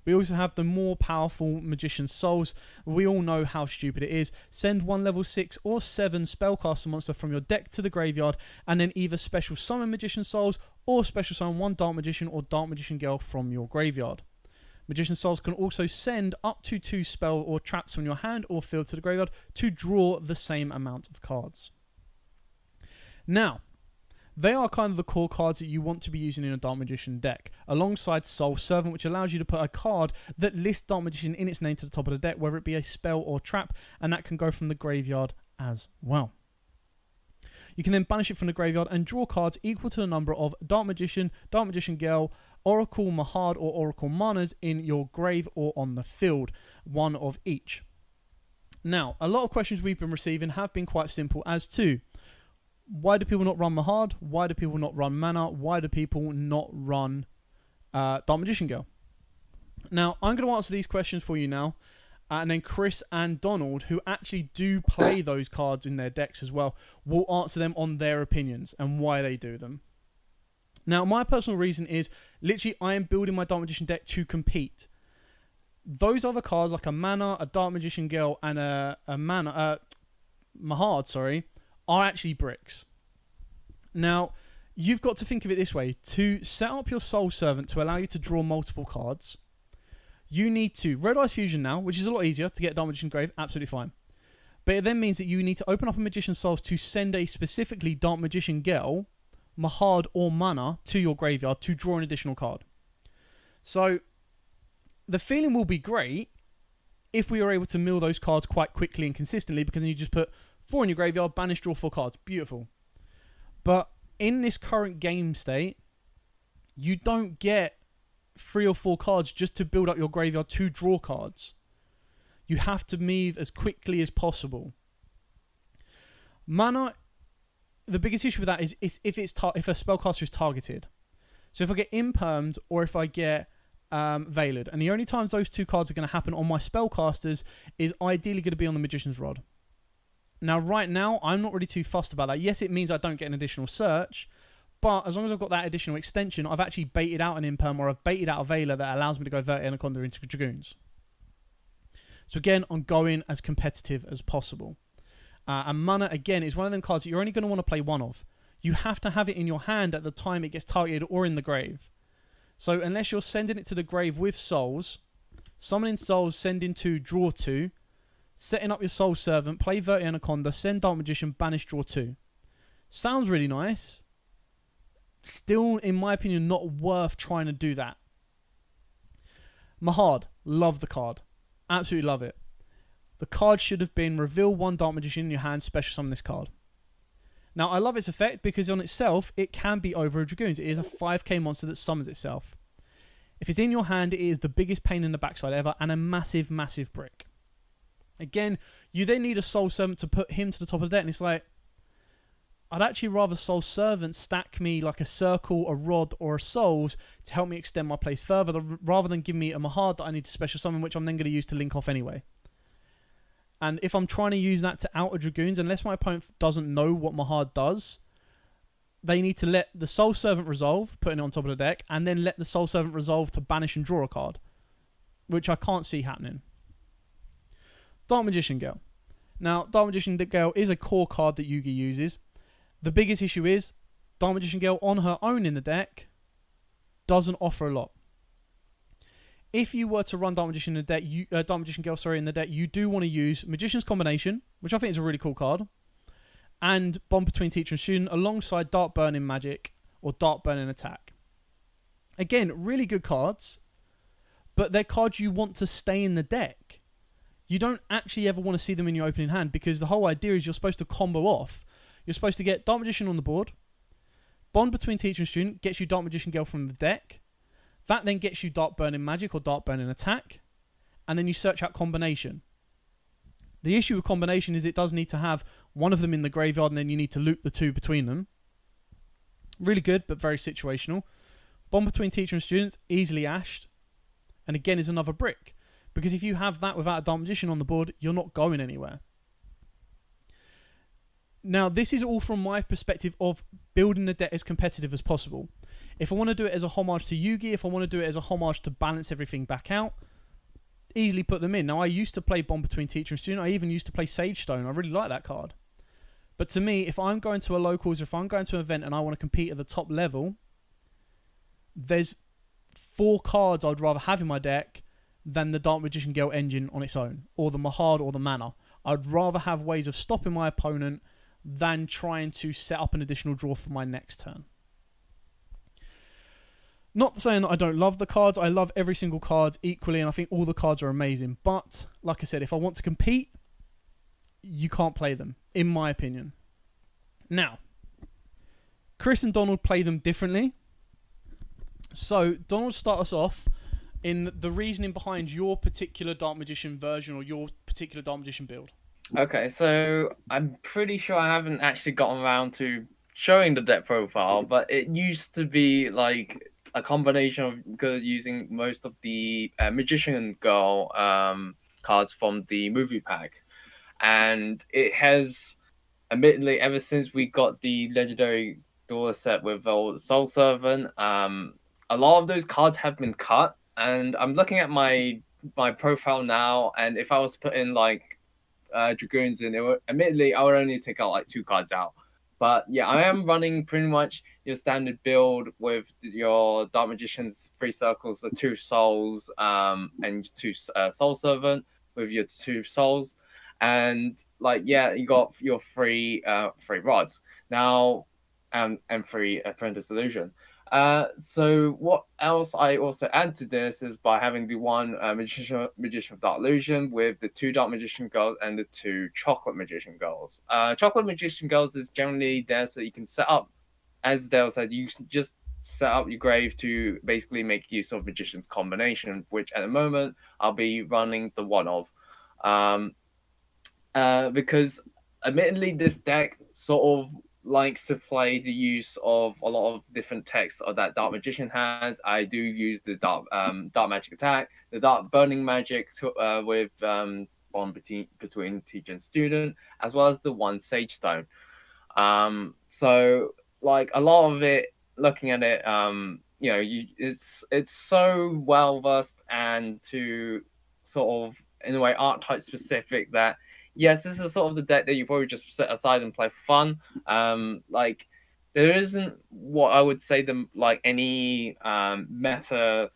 We also have the more powerful Magician's Souls. We all know how stupid it is. Send 1 level 6 or 7 Spellcaster monster from your deck to the graveyard and then either special summon Magician's Souls or special summon 1 Dark Magician or Dark Magician Girl from your graveyard. Magician's Souls can also send up to 2 spell or traps from your hand or field to the graveyard to draw the same amount of cards. Now, they are kind of the core cards that you want to be using in a Dark Magician deck, alongside Soul Servant, which allows you to put a card that lists Dark Magician in its name to the top of the deck, whether it be a spell or trap, and that can go from the graveyard as well. You can then banish it from the graveyard and draw cards equal to the number of Dark Magician Girl, Oracle Mahad, or Oracle Manas in your grave or on the field, 1 of each. Now, a lot of questions we've been receiving have been quite simple as to why do people not run Mahad? Why do people not run Mana? Why do people not run Dark Magician Girl? Now, I'm going to answer these questions for you now. And then Chris and Donald, who actually do play those cards in their decks as well, will answer them on their opinions and why they do them. Now, my personal reason is, literally, I am building my Dark Magician deck to compete. Those other cards, like a Mana, a Dark Magician Girl, and a Mahad, are actually bricks. Now, you've got to think of it this way. To set up your Soul Servant to allow you to draw multiple cards, you need to Red Eyes Fusion now, which is a lot easier to get Dark Magician Grave, absolutely fine. But it then means that you need to open up a Magician's Souls to send a specifically Dark Magician Girl, Mahad, or Mana to your graveyard to draw an additional card. So, the feeling will be great if we are able to mill those cards quite quickly and consistently, because then you just put 4 in your graveyard, banish, draw 4 cards. Beautiful. But in this current game state, you don't get 3 or 4 cards just to build up your graveyard to draw cards. You have to move as quickly as possible. Mana, the biggest issue with that is if a spellcaster is targeted. So if I get Impermed or if I get Veiled, and the only times those 2 cards are going to happen on my spellcasters is ideally going to be on the Magician's Rod. Now, right now, I'm not really too fussed about that. Yes, it means I don't get an additional search, but as long as I've got that additional extension, I've actually baited out an Imperm or I've baited out a Veiler that allows me to go Verti Anaconda into Dragoons. So again, I'm going as competitive as possible. And Mana, again, is one of them cards that you're only going to want to play 1 of. You have to have it in your hand at the time it gets targeted or in the grave. So unless you're sending it to the grave with Souls, summoning Souls, sending 2, draw 2, setting up your Soul Servant, play Verti Anaconda, send Dark Magician, banish, draw 2. Sounds really nice. Still, in my opinion, not worth trying to do that. Mahad, love the card. Absolutely love it. The card should have been reveal 1 Dark Magician in your hand, special summon this card. Now, I love its effect because on itself, it can be over a Dragoons. It is a 5k monster that summons itself. If it's in your hand, it is the biggest pain in the backside ever and a massive, massive brick. Again, you then need a Soul Servant to put him to the top of the deck, and it's like, I'd actually rather Soul Servant stack me like a Circle, a Rod, or a Souls to help me extend my place further, rather than give me a Mahad that I need to special summon, which I'm then going to use to link off anyway. And if I'm trying to use that to out a Dragoons, unless my opponent doesn't know what Mahad does, they need to let the Soul Servant resolve, putting it on top of the deck, and then let the Soul Servant resolve to banish and draw a card, which I can't see happening. Dark Magician Girl. Now, Dark Magician Girl is a core card that Yugioh uses. The biggest issue is Dark Magician Girl on her own in the deck doesn't offer a lot. if you were to run Dark Magician in the deck, Dark Magician Girl, in the deck, you do want to use Magician's Combination, which I think is a really cool card, and Bond Between Teacher and Student alongside Dark Burning Magic or Dark Burning Attack. Again, really good cards, but they're cards you want to stay in the deck. You don't actually ever want to see them in your opening hand, because the whole idea is you're supposed to combo off. You're supposed to get Dark Magician on the board, Bond Between Teacher and Student gets you Dark Magician Girl from the deck. That then gets you Dark Burning Magic or Dark Burning Attack, and then you search out Combination. The issue with Combination is it does need to have one of them in the graveyard, and then you need to loop the two between them. Really good, but very situational. Bond Between Teacher and Students, easily ashed, and again is another brick, because if you have that without a Dark Magician on the board, you're not going anywhere. Now, this is all from my perspective of building the deck as competitive as possible. If I want to do it as a homage to Yugioh, if I want to do it as a homage to balance everything back out, easily put them in. Now, I used to play Bond Between Teacher and Student. I even used to play Sage Stone. I really like that card. But to me, if I'm going to a locals, or if I'm going to an event and I want to compete at the top level, there's 4 cards I'd rather have in my deck than the Dark Magician Girl engine on its own, or the Mahad or the Mana. I'd rather have ways of stopping my opponent than trying to set up an additional draw for my next turn. Not saying that I don't love the cards. I love every single card equally, and I think all the cards are amazing. But, like I said, if I want to compete, you can't play them, in my opinion. Now, Chris and Donald play them differently. So, Donald, start us off in the reasoning behind your particular Dark Magician version or your particular Dark Magician build. Okay, so I'm pretty sure I haven't actually gotten around to showing the deck profile, but it used to be like a combination of using most of the Magician Girl cards from the movie pack. And it has, admittedly, ever since we got the Legendary Duelist set with old Soul Servant, a lot of those cards have been cut. And I'm looking at my profile now, and if I was to put in like Dragoons in, admittedly, I would only take out like 2 cards out. But yeah, I am running pretty much your standard build with your Dark Magician's 3 circles, the 2 souls, and 2 Soul Servant with your 2 souls. And like, yeah, you got your 3 rods now, and 3 Apprentice Illusion. So what else I also add to this is by having the 1 Magician of Dark Illusion with the 2 Dark Magician Girls and the 2 Chocolate Magician Girls. Chocolate Magician Girls is generally there so you can set up, as Dale said, you can just set up your grave to basically make use of Magician's Combination, which at the moment I'll be running the 1 of. Because admittedly this deck sort of likes to play the use of a lot of different texts that Dark Magician has. I do use the Dark Magic Attack, the Dark Burning Magic with Bond Between Teacher and Student, as well as the 1 Sage Stone. So like a lot of it, looking at it, it's so well versed and to sort of in a way archetype specific that yes, this is sort of the deck that you probably just set aside and play for fun. Like there isn't what I would say any meta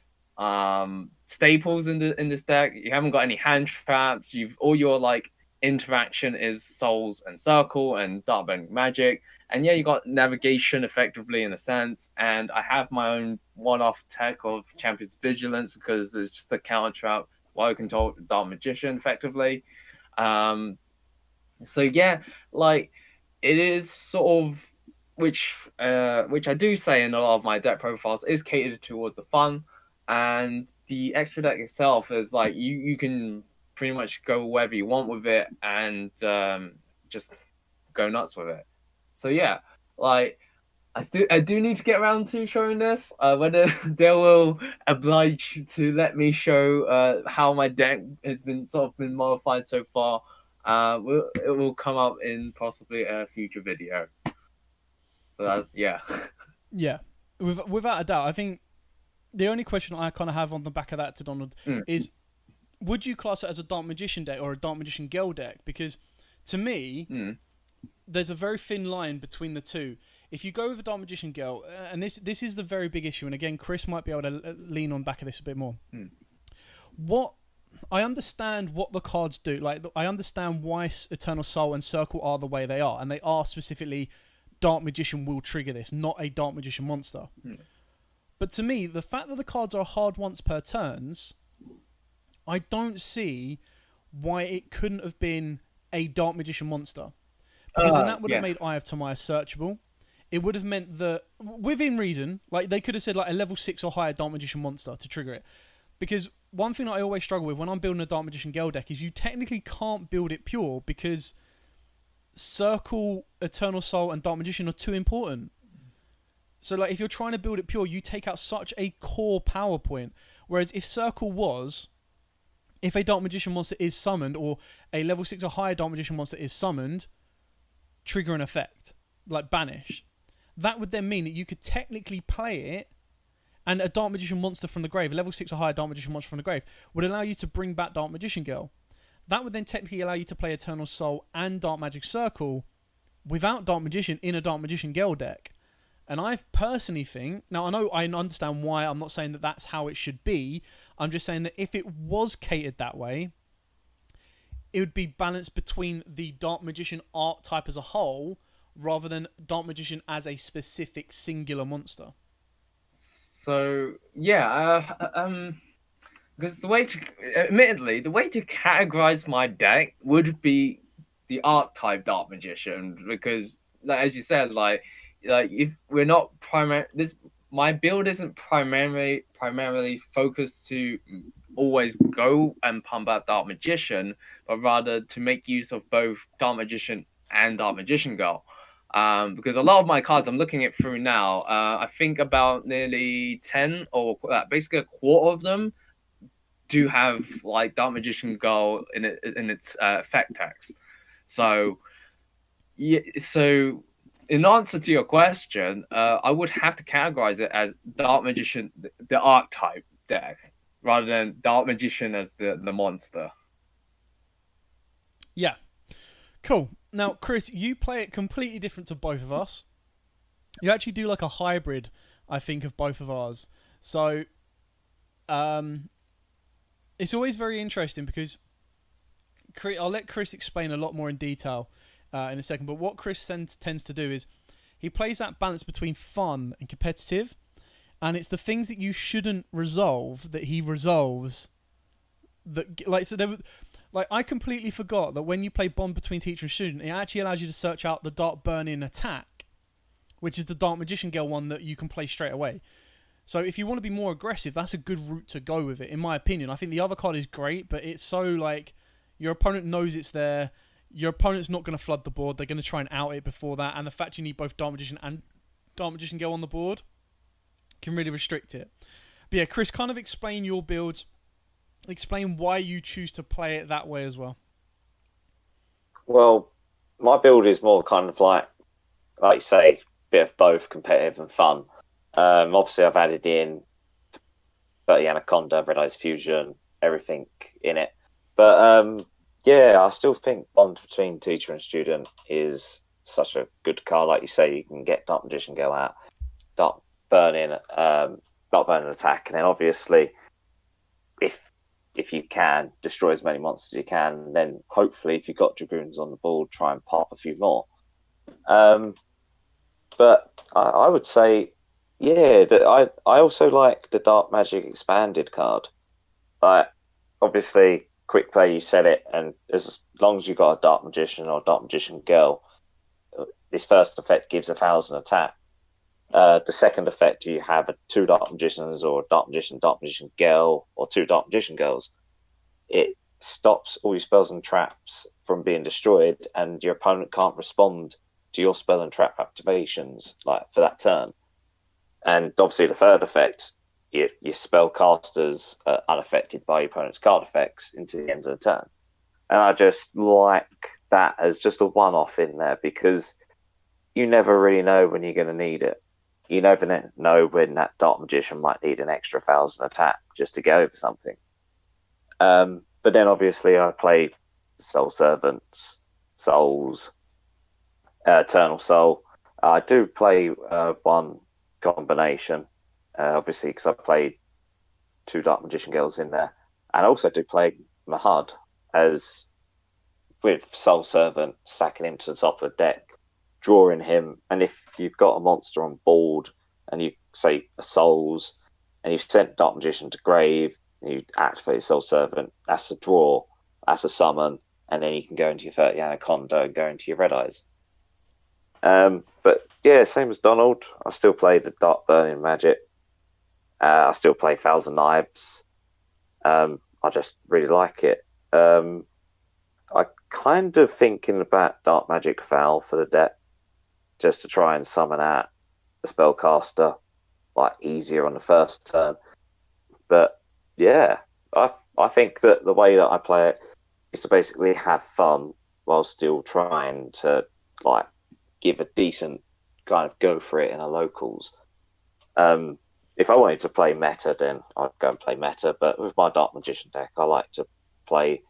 staples in this deck. You haven't got any hand traps. All your like interaction is souls and circle and dark burning magic. And yeah, you got navigation effectively in a sense. And I have my own one-off tech of Champion's Vigilance because it's just a counter trap while you control Dark Magician effectively. So yeah, like it is sort of which I do say in a lot of my deck profiles is catered towards the fun, and the extra deck itself is like you can pretty much go wherever you want with it and just go nuts with it. So yeah, like I do need to get around to showing this. Whether they will oblige to let me show how my deck has been modified so far, it will come up in possibly a future video. So that, yeah. Yeah, without a doubt. I think the only question I kind of have on the back of that to Donald is, would you class it as a Dark Magician deck or a Dark Magician Girl deck? Because to me, there's a very thin line between the two. If you go with a Dark Magician Girl, and this is the very big issue, and again, Chris might be able to lean on back of this a bit more. what I understand what the cards do. Like, I understand why Eternal Soul and Circle are the way they are, and they are specifically Dark Magician will trigger this, not a Dark Magician monster. But to me, the fact that the cards are hard once per turns, I don't see why it couldn't have been a Dark Magician monster. Because then that would have made Eye of Tamaya searchable. It would have meant that, within reason, like they could have said like a level 6 or higher Dark Magician monster to trigger it. Because one thing that I always struggle with when I'm building a Dark Magician Girl deck is you technically can't build it pure because Circle, Eternal Soul, and Dark Magician are too important. So like if you're trying to build it pure, you take out such a core power point. Whereas if Circle was, if a Dark Magician monster is summoned, or a level 6 or higher Dark Magician monster is summoned, trigger an effect, like banish. That would then mean that you could technically play it, and a Dark Magician monster from the grave, a level 6 or higher Dark Magician monster from the grave, would allow you to bring back Dark Magician Girl. That would then technically allow you to play Eternal Soul and Dark Magic Circle without Dark Magician in a Dark Magician Girl deck. And I personally think, now I understand why, I'm not saying that that's how it should be, I'm just saying that if it was catered that way, it would be balanced between the Dark Magician archetype as a whole, rather than Dark Magician as a specific singular monster. So, yeah, because the way to categorize my deck would be the archetype Dark Magician, because, like, as you said, like if we're not my build isn't primarily focused to always go and pump out Dark Magician, but rather to make use of both Dark Magician and Dark Magician Girl. Because a lot of my cards I'm looking at through now, I think about nearly 10 or basically a quarter of them do have like Dark Magician Girl in its effect text. So, yeah, so in answer to your question, I would have to categorize it as Dark Magician, the archetype deck, rather than Dark Magician as the monster. Yeah. Cool. Now, Chris, you play it completely different to both of us. You actually do like a hybrid, I think, of both of ours. So, it's always very interesting because I'll let Chris explain a lot more in detail in a second. But what Chris tends to do is he plays that balance between fun and competitive, and it's the things that you shouldn't resolve that he resolves. That I completely forgot that when you play Bond Between Teacher and Student, it actually allows you to search out the Dark Burn-In attack, which is the Dark Magician Girl one that you can play straight away. So if you want to be more aggressive, that's a good route to go with it, in my opinion. I think the other card is great, but it's so like your opponent knows it's there. Your opponent's not going to flood the board. They're going to try and out it before that. And the fact you need both Dark Magician and Dark Magician Girl on the board can really restrict it. But yeah, Chris, kind of explain your build. Explain why you choose to play it that way as well. Well, my build is more kind of like you say, a bit of both competitive and fun. Obviously, I've added in 30 Anaconda, Red Eyes Fusion, everything in it. But yeah, I still think Bond Between Teacher and Student is such a good card. Like you say, you can get Dark Magician Go out, Dark Burn-In attack, and then obviously, if you can, destroy as many monsters as you can. Then hopefully, if you've got Dragoons on the board, try and pop a few more. But I would say, yeah, that I also like the Dark Magic Expanded card. Like, obviously, quick play, you said it, and as long as you've got a Dark Magician or Dark Magician Girl, this first effect gives 1,000 attack. The second effect, you have 2 Dark Magicians or Dark Magician Girl, or 2 Dark Magician Girls. It stops all your spells and traps from being destroyed, and your opponent can't respond to your spell and trap activations like for that turn. And obviously, the third effect, your spell casters are unaffected by your opponent's card effects into the end of the turn. And I just like that as just a one-off in there, because you never really know when you're going to need it. You never know when that Dark Magician might need an extra 1,000 attack just to get over something. But then obviously I play Soul Servants, Souls, Eternal Soul. I do play one combination, obviously, because I played 2 Dark Magician Girls in there. And I also do play Mahad as with Soul Servant, stacking him to the top of the deck, drawing him. And if you've got a monster on board and you say a Souls and you've sent Dark Magician to grave and you activate Soul Servant, that's a draw, that's a summon, and then you can go into your 30 Anaconda and go into your Red Eyes. But yeah, same as Donald, I still play the Dark Burning Magic. I still play Thousand Knives. I just really like it. I kind of thinking about Dark Magic Foul for the deck, just to try and summon out a spellcaster like easier on the first turn. But yeah, I think that the way that I play it is to basically have fun while still trying to like give a decent kind of go for it in a locals. If I wanted to play meta, then I'd go and play meta. But with my Dark Magician deck, I like to play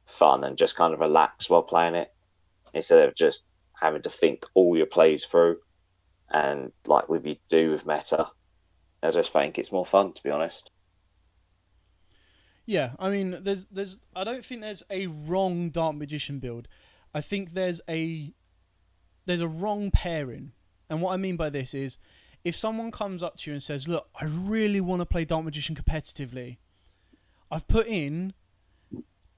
fun and just kind of relax while playing it, instead of just having to think all your plays through. And like with you do with meta, I just think it's more fun, to be honest. Yeah, I mean, I don't think there's a wrong Dark Magician build. I think there's a wrong pairing. And what I mean by this is, if someone comes up to you and says, look, I really want to play Dark Magician competitively, I've put in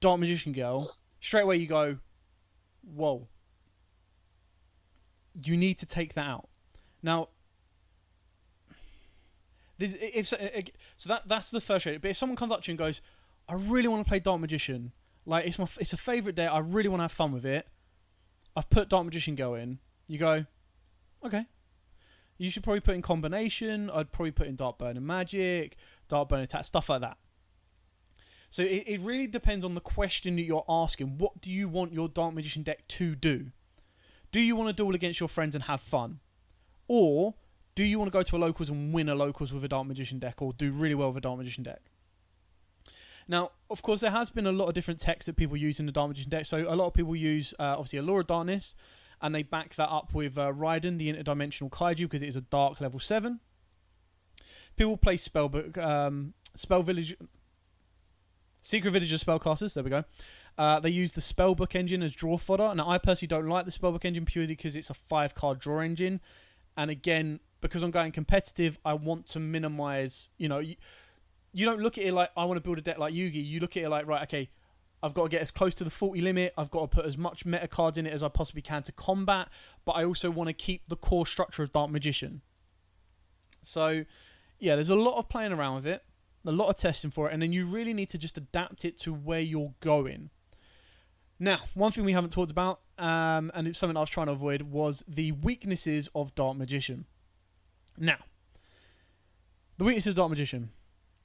Dark Magician Girl, straight away you go, whoa. You need to take that out. Now, that's the first rate. But if someone comes up to you and goes, I really want to play Dark Magician, like it's a favourite deck, I really want to have fun with it, I've put Dark Magician Girl in, you go, okay. You should probably put in Combination, I'd probably put in Dark Burning Magic, Dark Burning Attack, stuff like that. So it really depends on the question that you're asking. What do you want your Dark Magician deck to do? Do you want to duel against your friends and have fun? Or do you want to go to a locals and win a locals with a Dark Magician deck, or do really well with a Dark Magician deck? Now, of course, there has been a lot of different techs that people use in the Dark Magician deck. So a lot of people use, obviously, Allure of Darkness, and they back that up with Raiden, the interdimensional kaiju, because it is a dark level 7. People play Spellbook, Spell Village, Secret Village of Spellcasters, there we go. They use the Spellbook engine as draw fodder. Now, I personally don't like the Spellbook engine purely because it's a 5-card draw engine. And again, because I'm going competitive, I want to minimize, you don't look at it like, I want to build a deck like Yu-Gi. You look at it like, right, okay, I've got to get as close to the 40 limit. I've got to put as much meta cards in it as I possibly can to combat. But I also want to keep the core structure of Dark Magician. So, yeah, there's a lot of playing around with it. A lot of testing for it. And then you really need to just adapt it to where you're going. Now, one thing we haven't talked about, and it's something I was trying to avoid, was the weaknesses of Dark Magician. Now, the weaknesses of Dark Magician.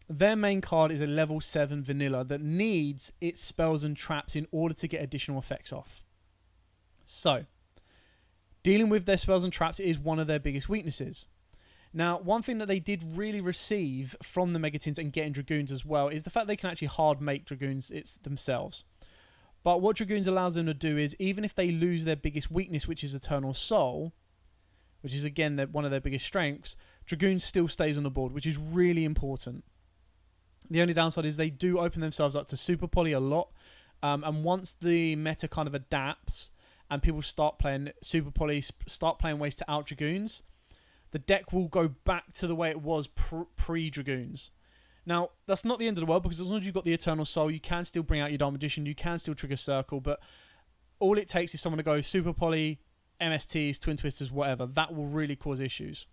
Their main card is a level 7 vanilla that needs its spells and traps in order to get additional effects off. So, dealing with their spells and traps is one of their biggest weaknesses. Now, one thing that they did really receive from the Megatins and getting Dragoons as well is the fact they can actually hard make Dragoons themselves. But what Dragoons allows them to do is, even if they lose their biggest weakness, which is Eternal Soul, which is again one of their biggest strengths, Dragoon still stays on the board, which is really important. The only downside is they do open themselves up to Super Poly a lot. And once the meta kind of adapts and people start playing Super Poly, start playing ways to out Dragoons, the deck will go back to the way it was pre-Dragoons. Now, that's not the end of the world, because as long as you've got the Eternal Soul, you can still bring out your Dark Magician, you can still trigger Circle, but all it takes is someone to go Super Poly, MSTs, Twin Twisters, whatever. That will really cause issues.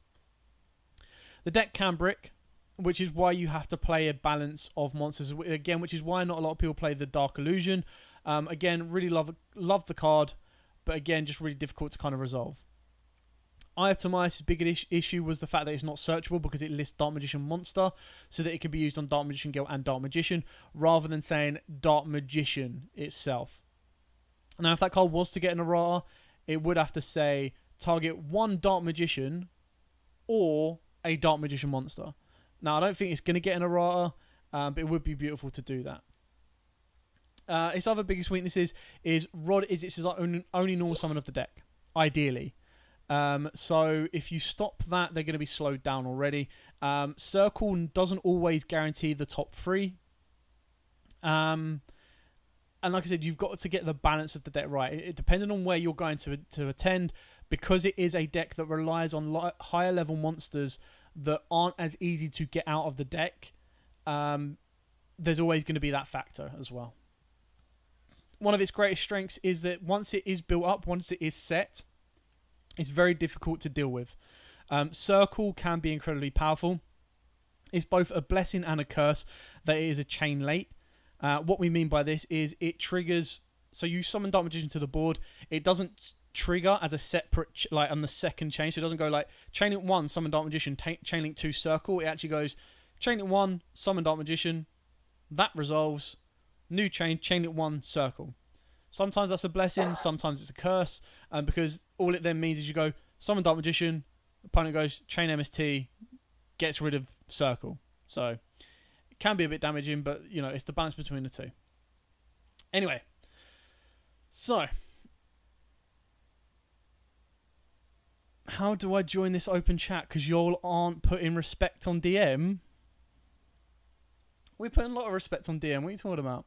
The deck can brick, which is why you have to play a balance of monsters. Again, which is why not a lot of people play the Dark Illusion. Again, really love the card, but again, just really difficult to kind of resolve. Eye of Timaeus' big issue was the fact that it's not searchable because it lists Dark Magician Monster, so that it can be used on Dark Magician Guild and Dark Magician, rather than saying Dark Magician itself. Now, if that card was to get an errata, it would have to say target one Dark Magician or a Dark Magician Monster. Now, I don't think it's going to get an errata, but it would be beautiful to do that. Its other biggest weaknesses is Rod is its only normal summon of the deck, ideally. So if you stop that, they're going to be slowed down already. Circle doesn't always guarantee the top 3. And like I said, you've got to get the balance of the deck right. Depending on where you're going to attend, because it is a deck that relies on higher level monsters that aren't as easy to get out of the deck, there's always going to be that factor as well. One of its greatest strengths is that once it is built up, once it is set, it's very difficult to deal with. Circle can be incredibly powerful. It's both a blessing and a curse that it is a chain late. What we mean by this is it triggers... So you summon Dark Magician to the board. It doesn't trigger as a separate... Like on the second chain. So it doesn't go like Chain Link 1, summon Dark Magician, Chain Link 2, Circle. It actually goes Chain Link 1, summon Dark Magician. That resolves. New chain, Chain Link 1, Circle. Sometimes that's a blessing. Sometimes it's a curse. Because all it then means is you go summon Dark Magician. Opponent goes Chain MST. Gets rid of Circle. So... can be a bit damaging, but you know, it's the balance between the two. Anyway, so how do I join this open chat? Because y'all aren't putting respect on DM. We're putting a lot of respect on DM. What are you talking about?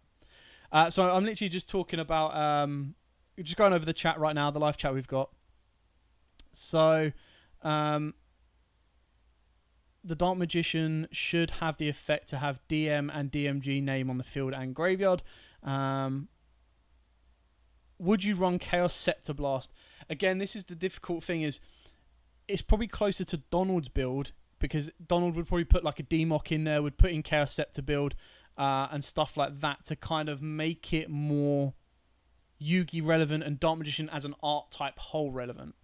So I'm literally just talking about just going over the chat right now, the live chat we've got. So the Dark Magician should have the effect to have DM and DMG name on the field and graveyard. Would you run Chaos Scepter Blast? Again, this is the difficult thing, is it's probably closer to Donald's build, because Donald would probably put like a D-Mock in there, would put in Chaos Scepter build and stuff like that to kind of make it more Yugi relevant and Dark Magician as an art type whole relevant.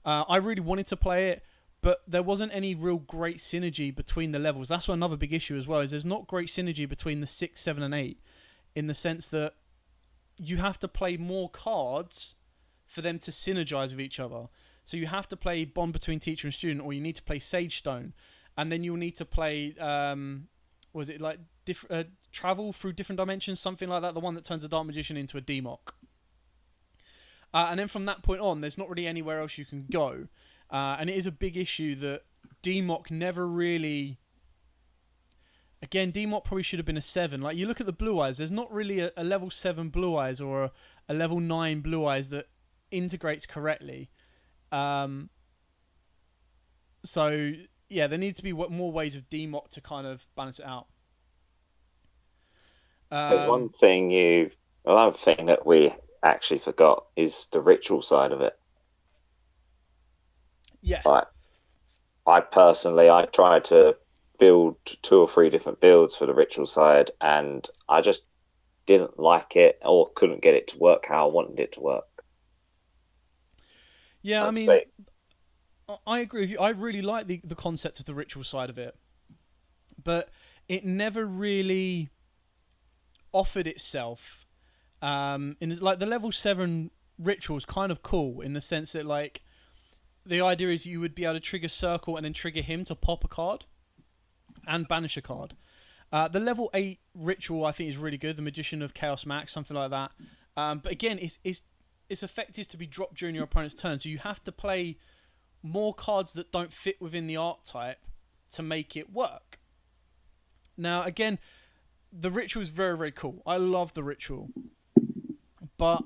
I really wanted to play it, but there wasn't any real great synergy between the levels. That's another big issue as well, is there's not great synergy between the 6, 7, and 8, in the sense that you have to play more cards for them to synergize with each other. So you have to play Bond Between Teacher and Student, or you need to play Sage Stone, and then you'll need to play, was it like Travel Through Different Dimensions, something like that, the one that turns a Dark Magician into a D-Mock. And then from that point on, there's not really anywhere else you can go. And it is a big issue that D-Mock never really... Again, D-Mock probably should have been a 7. Like, you look at the Blue Eyes, there's not really a level 7 Blue Eyes or a level 9 Blue Eyes that integrates correctly. So, yeah, there need to be more ways of D-Mock to kind of balance it out. There's one thing another thing that we actually forgot is the ritual side of it. Yeah. Like, I tried to build 2 or 3 different builds for the ritual side, and I just didn't like it or couldn't get it to work how I wanted it to work. Yeah, I mean, I agree with you. I really like the concept of the ritual side of it, but it never really offered itself. In like the level 7 ritual is kind of cool in the sense that, like, the idea is you would be able to trigger Circle and then trigger him to pop a card and banish a card. The level 8 ritual I think is really good. The Magician of Chaos Max, something like that. But again, its effect is to be dropped during your opponent's turn, so you have to play more cards that don't fit within the archetype to make it work. Now, again, the ritual is very, very cool. I love the ritual. But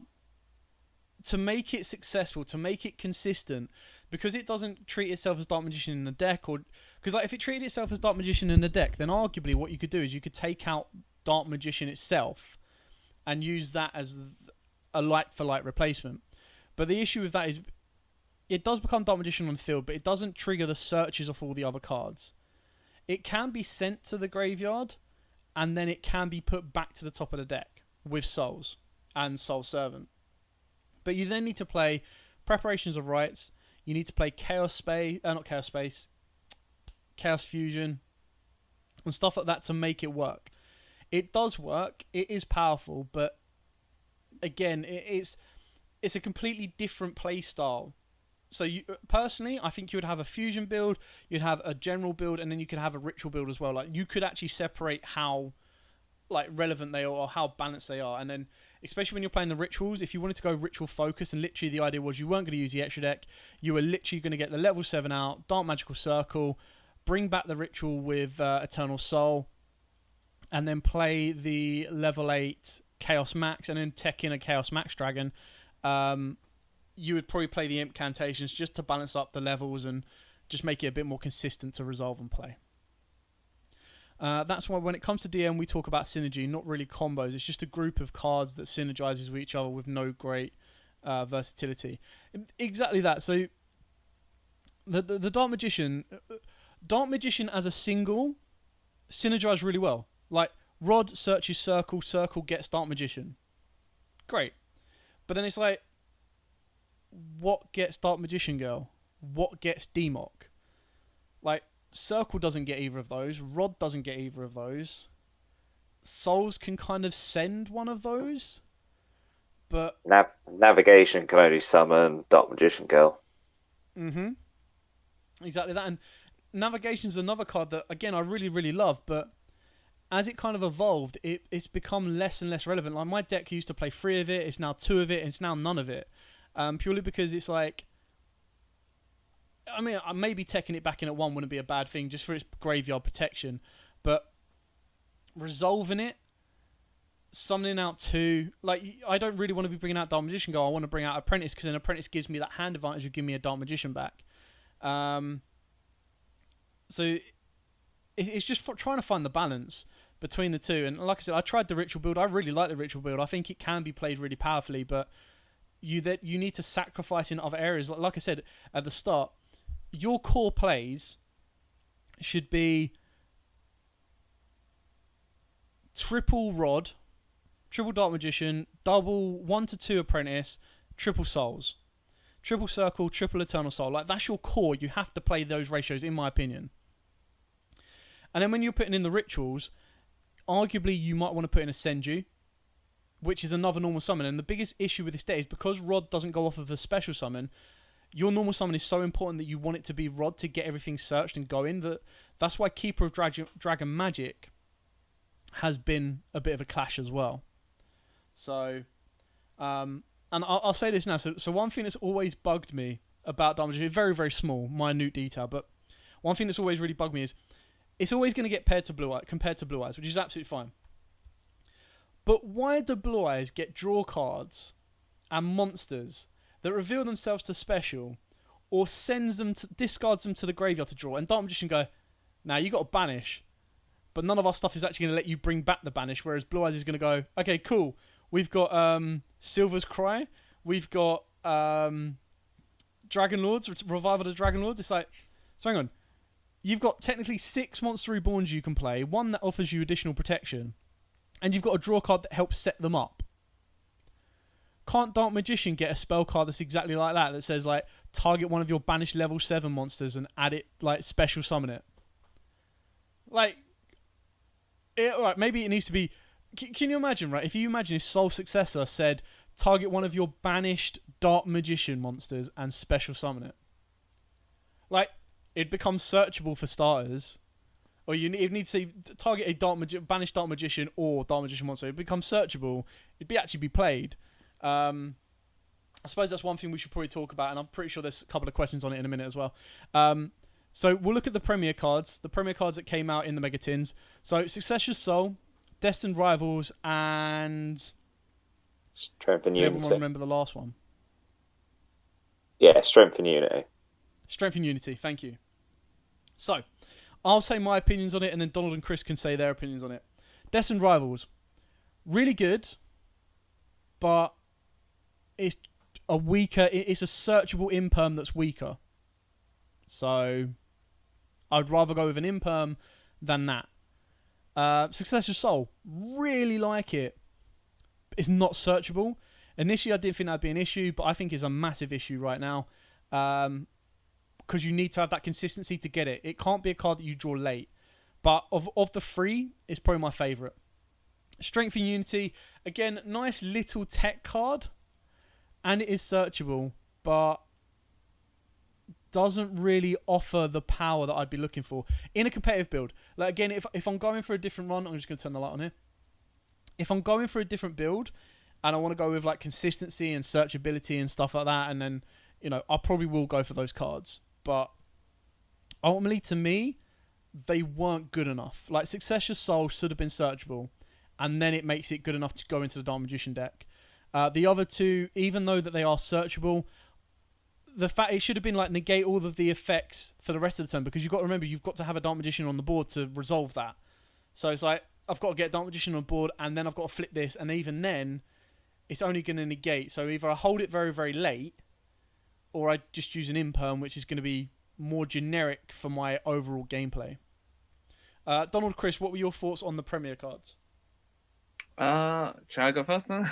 to make it successful, to make it consistent, because it doesn't treat itself as Dark Magician in the deck, or because like if it treated itself as Dark Magician in the deck, then arguably what you could do is you could take out Dark Magician itself and use that as a like-for-like replacement. But the issue with that is it does become Dark Magician on the field, but it doesn't trigger the searches of all the other cards. It can be sent to the graveyard, and then it can be put back to the top of the deck with Souls and Soul Servant. But you then need to play Preparations of Rites. You need to play Chaos Fusion, and stuff like that to make it work. It does work. It is powerful, but again, it's a completely different play style. So you personally, I think you would have a fusion build, you'd have a general build, and then you could have a ritual build as well. Like, you could actually separate how like relevant they are or how balanced they are, and then especially when you're playing the rituals, if you wanted to go ritual focus, and literally the idea was you weren't going to use the extra deck, you were literally going to get the level 7 out, Dark Magical Circle, bring back the ritual with Eternal Soul, and then play the level 8 Chaos Max, and then tech in a Chaos Max Dragon, you would probably play the Incantations just to balance up the levels and just make it a bit more consistent to resolve and play. That's why when it comes to DM, we talk about synergy, not really combos. It's just a group of cards that synergizes with each other with no great versatility. Exactly that. So the Dark Magician as a single synergize really well. Like, Rod searches Circle, Circle gets Dark Magician. Great. But then it's like, what gets Dark Magician Girl? What gets Democ? Like, Circle doesn't get either of those. Rod doesn't get either of those. Souls can kind of send one of those. But Navigation can only summon Dark Magician Girl. Mm-hmm. Exactly that. And Navigation's another card that, again, I really, really love, but as it kind of evolved, it's become less and less relevant. Like, my deck used to play 3 of it, it's now 2 of it, and it's now none of it. Purely because it's like, I mean, maybe teching it back in at 1 wouldn't be a bad thing, just for its graveyard protection, but resolving it, summoning out 2, like, I don't really want to be bringing out Dark Magician Girl. I want to bring out Apprentice, because an Apprentice gives me that hand advantage of giving me a Dark Magician back. So it's just trying to find the balance between the two. And like I said, I tried the Ritual build. I really like the Ritual build. I think it can be played really powerfully, but you need to sacrifice in other areas. Like I said at the start, your core plays should be triple Rod, triple Dark Magician, double 1 to 2 Apprentice, triple Souls, triple Circle, triple Eternal Soul. Like, that's your core. You have to play those ratios, in my opinion. And then when you're putting in the rituals, arguably you might want to put in a Senju, which is another normal summon. And the biggest issue with this deck is because Rod doesn't go off of a special summon, your normal summon is so important that you want it to be Rod to get everything searched and going. That's why Keeper of Dragon Magic has been a bit of a clash as well. So, and I'll say this now. So one thing that's always bugged me about Dark Magician, very, very small, minute detail, but one thing that's always really bugged me is it's always going to get compared to Blue Eyes, which is absolutely fine. But why do Blue Eyes get draw cards and monsters that reveal themselves to special, or discards them to the graveyard to draw, and Dark Magician go, now you got to banish, but none of our stuff is actually going to let you bring back the banish, whereas Blue Eyes is going to go, okay, cool, we've got Silver's Cry, we've got Dragon Lords, Revival of the Dragon Lords. It's like, so hang on, you've got technically 6 Monster Reborns you can play, 1 that offers you additional protection, and you've got a draw card that helps set them up. Can't Dark Magician get a spell card that's exactly like that says, like, target one of your banished level 7 monsters and add it, like, special summon it? Like, right, maybe it needs to be... Can you imagine, right? If Soul Successor said, target one of your banished Dark Magician monsters and special summon it. Like, it becomes searchable for starters. Or you need to say, target a banished Dark Magician or Dark Magician monster. It becomes searchable. It'd actually be played. I suppose that's one thing we should probably talk about, and I'm pretty sure there's a couple of questions on it in a minute as well. So we'll look at the Premier cards. The Premier cards that came out in the Mega Tins. So Successor's Soul, Destined Rivals, and... Strength and Unity. Everyone remember the last one? Yeah, Strength and Unity. Strength and Unity, thank you. So, I'll say my opinions on it, and then Donald and Chris can say their opinions on it. Destined Rivals. Really good, but it's a searchable imperm that's weaker. So, I'd rather go with an imperm than that. Successor's Soul. Really like it. It's not searchable. Initially, I didn't think that'd be an issue, but I think it's a massive issue right now. Because you need to have that consistency to get it. It can't be a card that you draw late. But of the 3, it's probably my favourite. Strength and Unity. Again, nice little tech card. And it is searchable. But doesn't really offer the power that I'd be looking for in a competitive build. Like, again, if I'm going for a different run, I'm just going to turn the light on here. If I'm going for a different build and I want to go with, like, consistency and searchability and stuff like that, and then, I probably will go for those cards. But ultimately, to me, they weren't good enough. Like Successor's Soul should have been searchable, and then it makes it good enough to go into the Dark Magician deck. The other two, even though that they are searchable, the fact it should have been like negate all of the effects for the rest of the turn, because you've got to remember you've got to have a Dark Magician on the board to resolve that. So it's like I've got to get Dark Magician on board, and then I've got to flip this, and even then, it's only going to negate. So either I hold it very, very late, or I just use an Imperm, which is going to be more generic for my overall gameplay. Donald, Chris, what were your thoughts on the Premier cards? Should I go first then?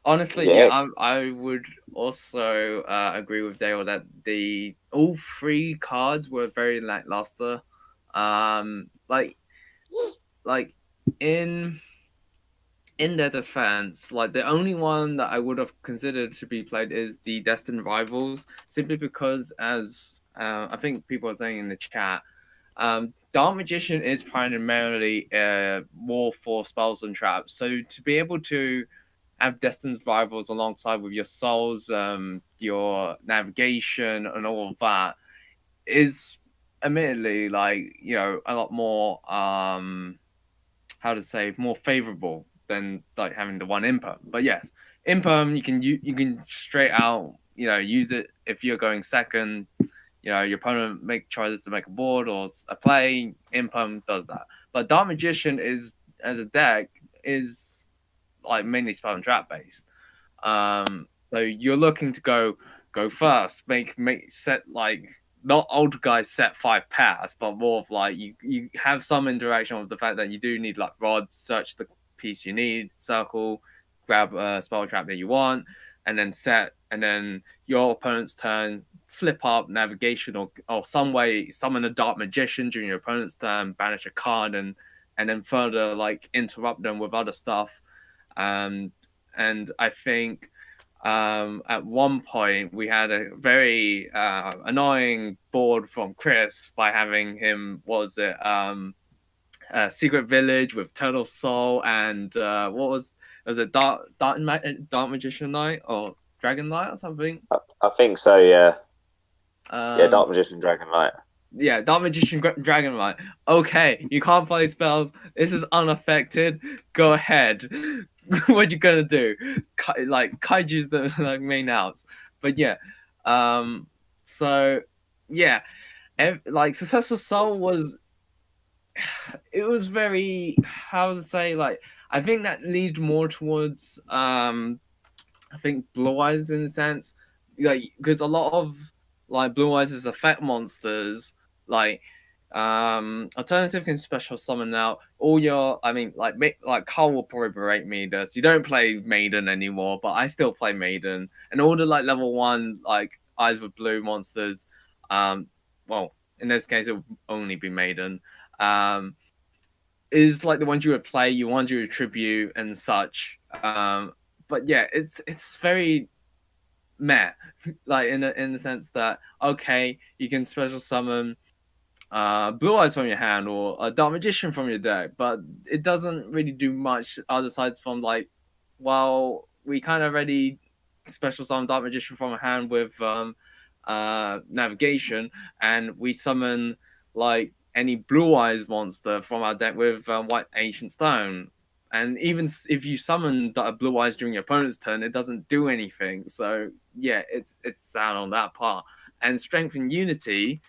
Honestly, Yeah. I would also agree with Dale that all three cards were very lackluster. Like in their defense, like the only one that I would have considered to be played is the Destined Rivals, simply because, as I think people are saying in the chat, Dark Magician is primarily more for spells and traps. So to be able to have Destined Rivals alongside with your souls, your navigation, and all of that is admittedly a lot more more favorable than like having the one Imperm. But yes, Imperm you can straight out use it if you're going second. Your opponent tries to make a board or a play, Imperm does that. But Dark Magician as a deck is like mainly spell and trap based. So you're looking to go first, set like not old guys set 5 pass, but more of like you have some interaction with the fact that you do need like rod, search the piece you need, circle, grab a spell trap that you want, and then set, and then your opponent's turn, flip up navigation or some way summon a Dark Magician during your opponent's turn, banish a card, and then further like interrupt them with other stuff. And I think at one point we had a very annoying board from Chris by having him, Secret Village with Turtle Soul and was it Dark Magician Knight or Dragon Knight or something? I think so, yeah. Dark Magician Dragon Knight. Yeah, Dark Magician Dragon Knight. Okay, you can't play spells. This is unaffected. Go ahead. What you gonna do? Kaiju's the main outs. But yeah, so yeah, Successor Soul was. It was very, how to say, I think that leads more towards I think Blue Eyes in a sense, because a lot of Blue Eyes' effect monsters alternative can special summon out all your. I mean, Carl will probably berate me this. You don't play Maiden anymore, but I still play Maiden, and all the level 1 Eyes with Blue monsters. Well, in this case, it would only be Maiden. Is the ones you would play, you want to attribute and such. But yeah, it's very meh, in the sense that okay, you can special summon Blue Eyes from your hand or a Dark Magician from your deck, but it doesn't really do much other sides from we kind of already special summon Dark Magician from a hand with navigation, and we summon any Blue Eyes monster from our deck with White Ancient Stone. And even if you summon Blue Eyes during your opponent's turn, it doesn't do anything. So yeah, it's sad on that part. And Strength and Unity,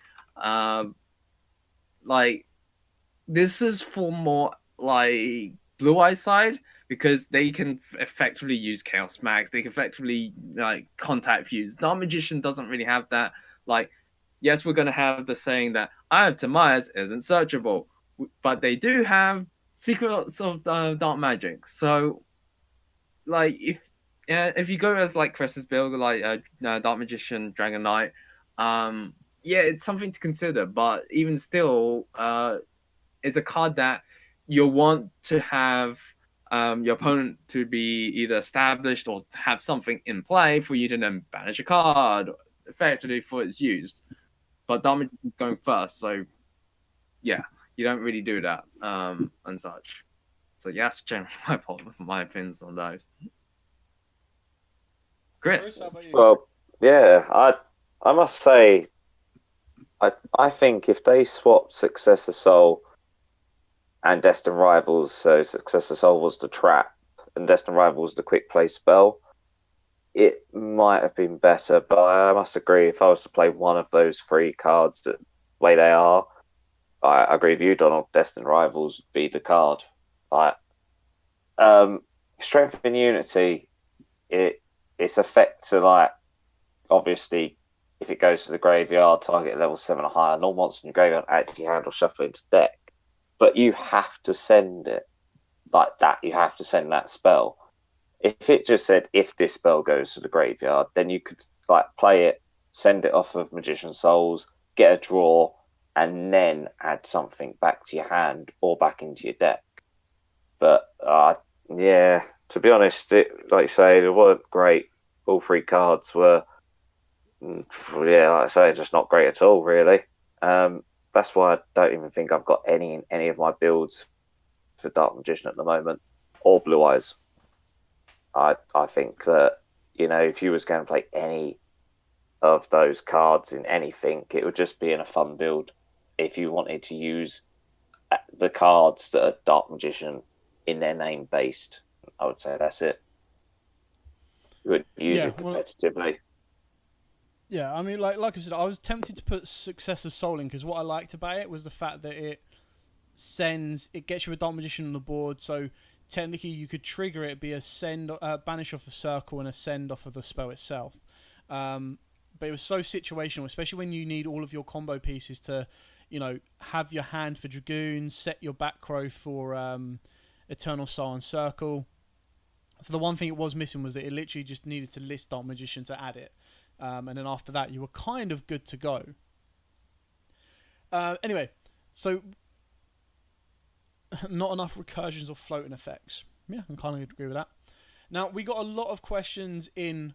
this is for more Blue Eyes side, because they can effectively use Chaos Max. They can effectively contact Fuse. Dark Magician doesn't really have that. Yes, we're going to have the saying that Eye of Timaeus isn't searchable, but they do have Secrets of Dark Magic. So, if you go as Chris's build, Dark Magician, Dragon Knight, yeah, it's something to consider. But even still, it's a card that you'll want to have your opponent to be either established or have something in play for you to then banish a card effectively for its use. But Dark Magician's going first, so yeah, you don't really do that and such. So yeah, that's generally my opinions on those. Chris? How about you? Well, yeah, I must say I think if they swapped Successor Soul and Destined Rivals, so Successor Soul was the trap and Destined Rivals the quick play spell, it might have been better. But I must agree, if I was to play one of those three cards the way they are, I agree with you, Donald. Destined Rivals would be the card. Like, Strength and Unity, its effect to, like, obviously, if it goes to the graveyard, target level 7 or higher, no monster in your graveyard actually handle shuffle into deck. But you have to send it like that. You have to send that spell. If it just said, if this spell goes to the graveyard, then you could like play it, send it off of Magician's Souls, get a draw, and then add something back to your hand or back into your deck. But yeah, to be honest, like you say, they weren't great. All three cards were, yeah, like I say, just not great at all, really. That's why I don't even think I've got any in any of my builds for Dark Magician at the moment, or Blue Eyes. I think that, you know, if you was going to play any of those cards in anything, it would just be in a fun build. If you wanted to use the cards that are Dark Magician in their name based, I would say that's it. You would use it competitively. Yeah, I mean, like I said, I was tempted to put Successor Soul in because what I liked about it was the fact that it gets you a Dark Magician on the board, so technically you could trigger it, be a banish off the circle and a send off of the spell itself. But it was so situational, especially when you need all of your combo pieces to, you know, have your hand for Dragoon, set your back row for Eternal Soul and Circle. So the one thing it was missing was that it literally just needed to list Dark Magician to add it. And then after that, you were kind of good to go. Anyway, so not enough recursions or floating effects. Yeah, I kind of agree with that. Now, we got a lot of questions in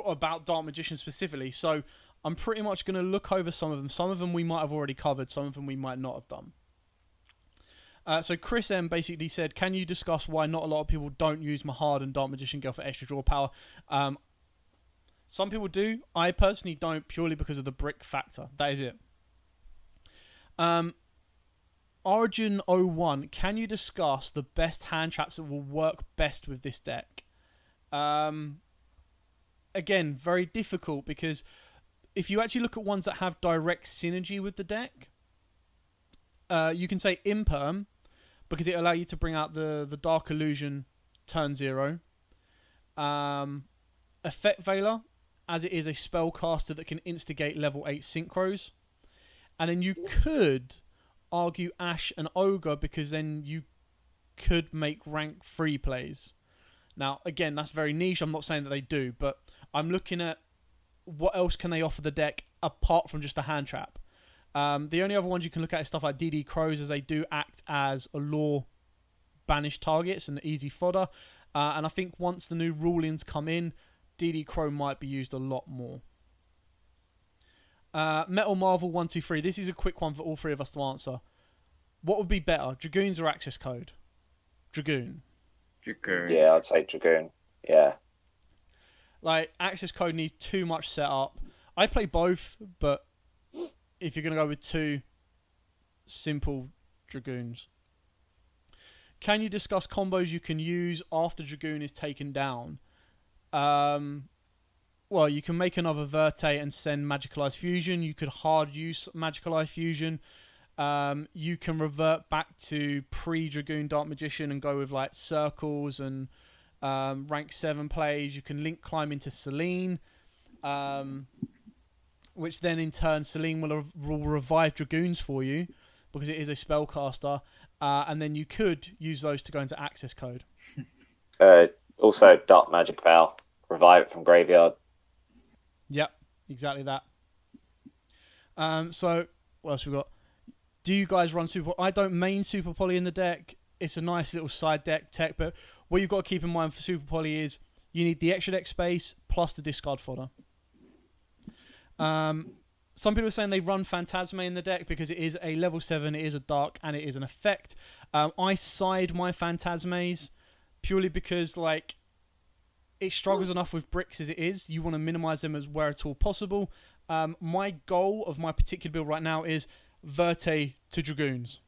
about Dark Magician specifically, so I'm pretty much going to look over some of them. Some of them we might have already covered, some of them we might not have done. So Chris M basically said, can you discuss why not a lot of people don't use Mahad and Dark Magician Girl for extra draw power? Some people do. I personally don't, purely because of the brick factor. That is it. Origin 01, can you discuss the best hand traps that will work best with this deck? Again, very difficult, because if you actually look at ones that have direct synergy with the deck, you can say Imperm, because it allows you to bring out the Dark Illusion turn 0. Effect Veiler, as it is a spellcaster that can instigate level 8 synchros. And then you could argue Ash and Ogre, because then you could make rank 3 plays. Now, again, that's very niche. I'm not saying that they do, but I'm looking at what else can they offer the deck apart from just a hand trap. The only other ones you can look at is stuff like DD Crows, as they do act as Allure banished targets and easy fodder. And I think once the new rulings come in, DD Crow might be used a lot more. Metal Marvel 123. This is a quick one for all three of us to answer. What would be better, Dragoons or Access Code? Dragoon. Dragoons. Yeah, I'd say Dragoon. Yeah. Like, Access Code needs too much setup. I play both, but if you're going to go with two, simple Dragoons. Can you discuss combos you can use after Dragoon is taken down? Well, you can make another Verte and send Magical Eyes Fusion. You could hard use Magical Eyes Fusion. You can revert back to pre-Dragoon Dark Magician and go with like circles and rank 7 plays. You can link climb into Selene, which then in turn Selene will revive Dragoons for you because it is a spellcaster. And then you could use those to go into Access Code. Also, Dark Magic Vow. Revive it from graveyard. Yep, exactly that. So, what else we got? Do you guys run Super? I don't main Super Poly in the deck. It's a nice little side deck tech, but what you've got to keep in mind for Super Poly is you need the extra deck space plus the discard fodder. Some people are saying they run Phantasme in the deck because it is a level 7, it is a dark, and it is an effect. I side my Phantasmes purely because, like, it struggles enough with bricks as it is. You want to minimize them as where at all possible. My goal of my particular build right now is Verte to Dragoons.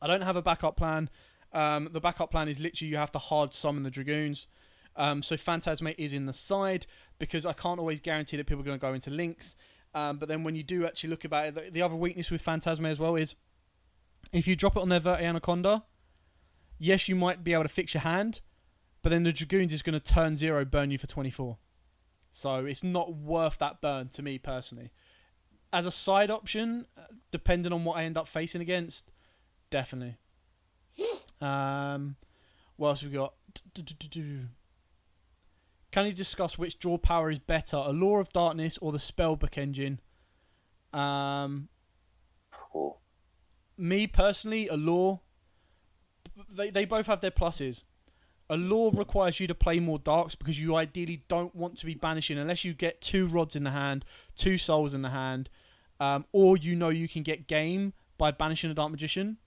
I don't have a backup plan. The backup plan is literally you have to hard summon the Dragoons. So Phantasme is in the side because I can't always guarantee that people are going to go into links. But then when you do actually look about it, the other weakness with Phantasme as well is if you drop it on their Verte Anaconda, yes, you might be able to fix your hand, but then the Dragoons is going to turn 0, burn you for 24. So it's not worth that burn to me personally. As a side option, depending on what I end up facing against, definitely. What else we got? Can you discuss which draw power is better, Allure of Darkness or the Spellbook engine? Cool. Me personally, Allure. They both have their pluses. Allure requires you to play more darks because you ideally don't want to be banishing unless you get 2 rods in the hand, 2 souls in the hand, or you can get game by banishing a Dark Magician.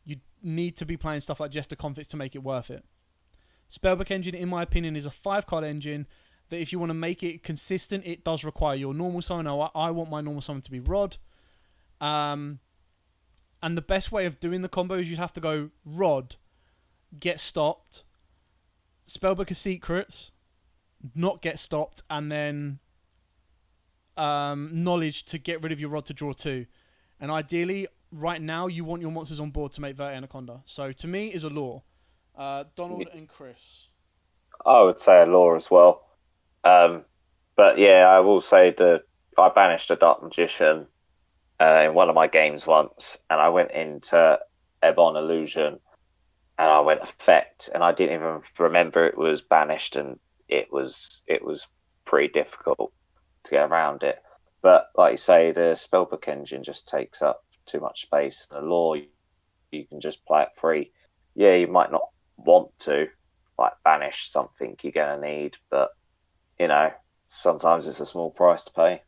You need to be playing stuff like Jester Conflicts to make it worth it. Spellbook engine, in my opinion, is a 5-card engine that if you want to make it consistent, it does require your normal summon. I want my normal summon to be Rod. And the best way of doing the combo is you'd have to go Rod, get stopped, Spellbook of Secrets, not get stopped, and then Knowledge to get rid of your Rod to draw 2. And ideally, right now, you want your monsters on board to make Verte Anaconda. So to me, is Allure. Donald and Chris. I would say Allure as well. But yeah, I will say that I banished a Dark Magician in one of my games once, and I went into Ebon Illusion, and I went Effect, and I didn't even remember it was banished, and it was pretty difficult to get around it. But like you say, the Spellbook engine just takes up too much space. And Allure, you can just play it free. Yeah, you might not want to banish something you're gonna need, but sometimes it's a small price to pay.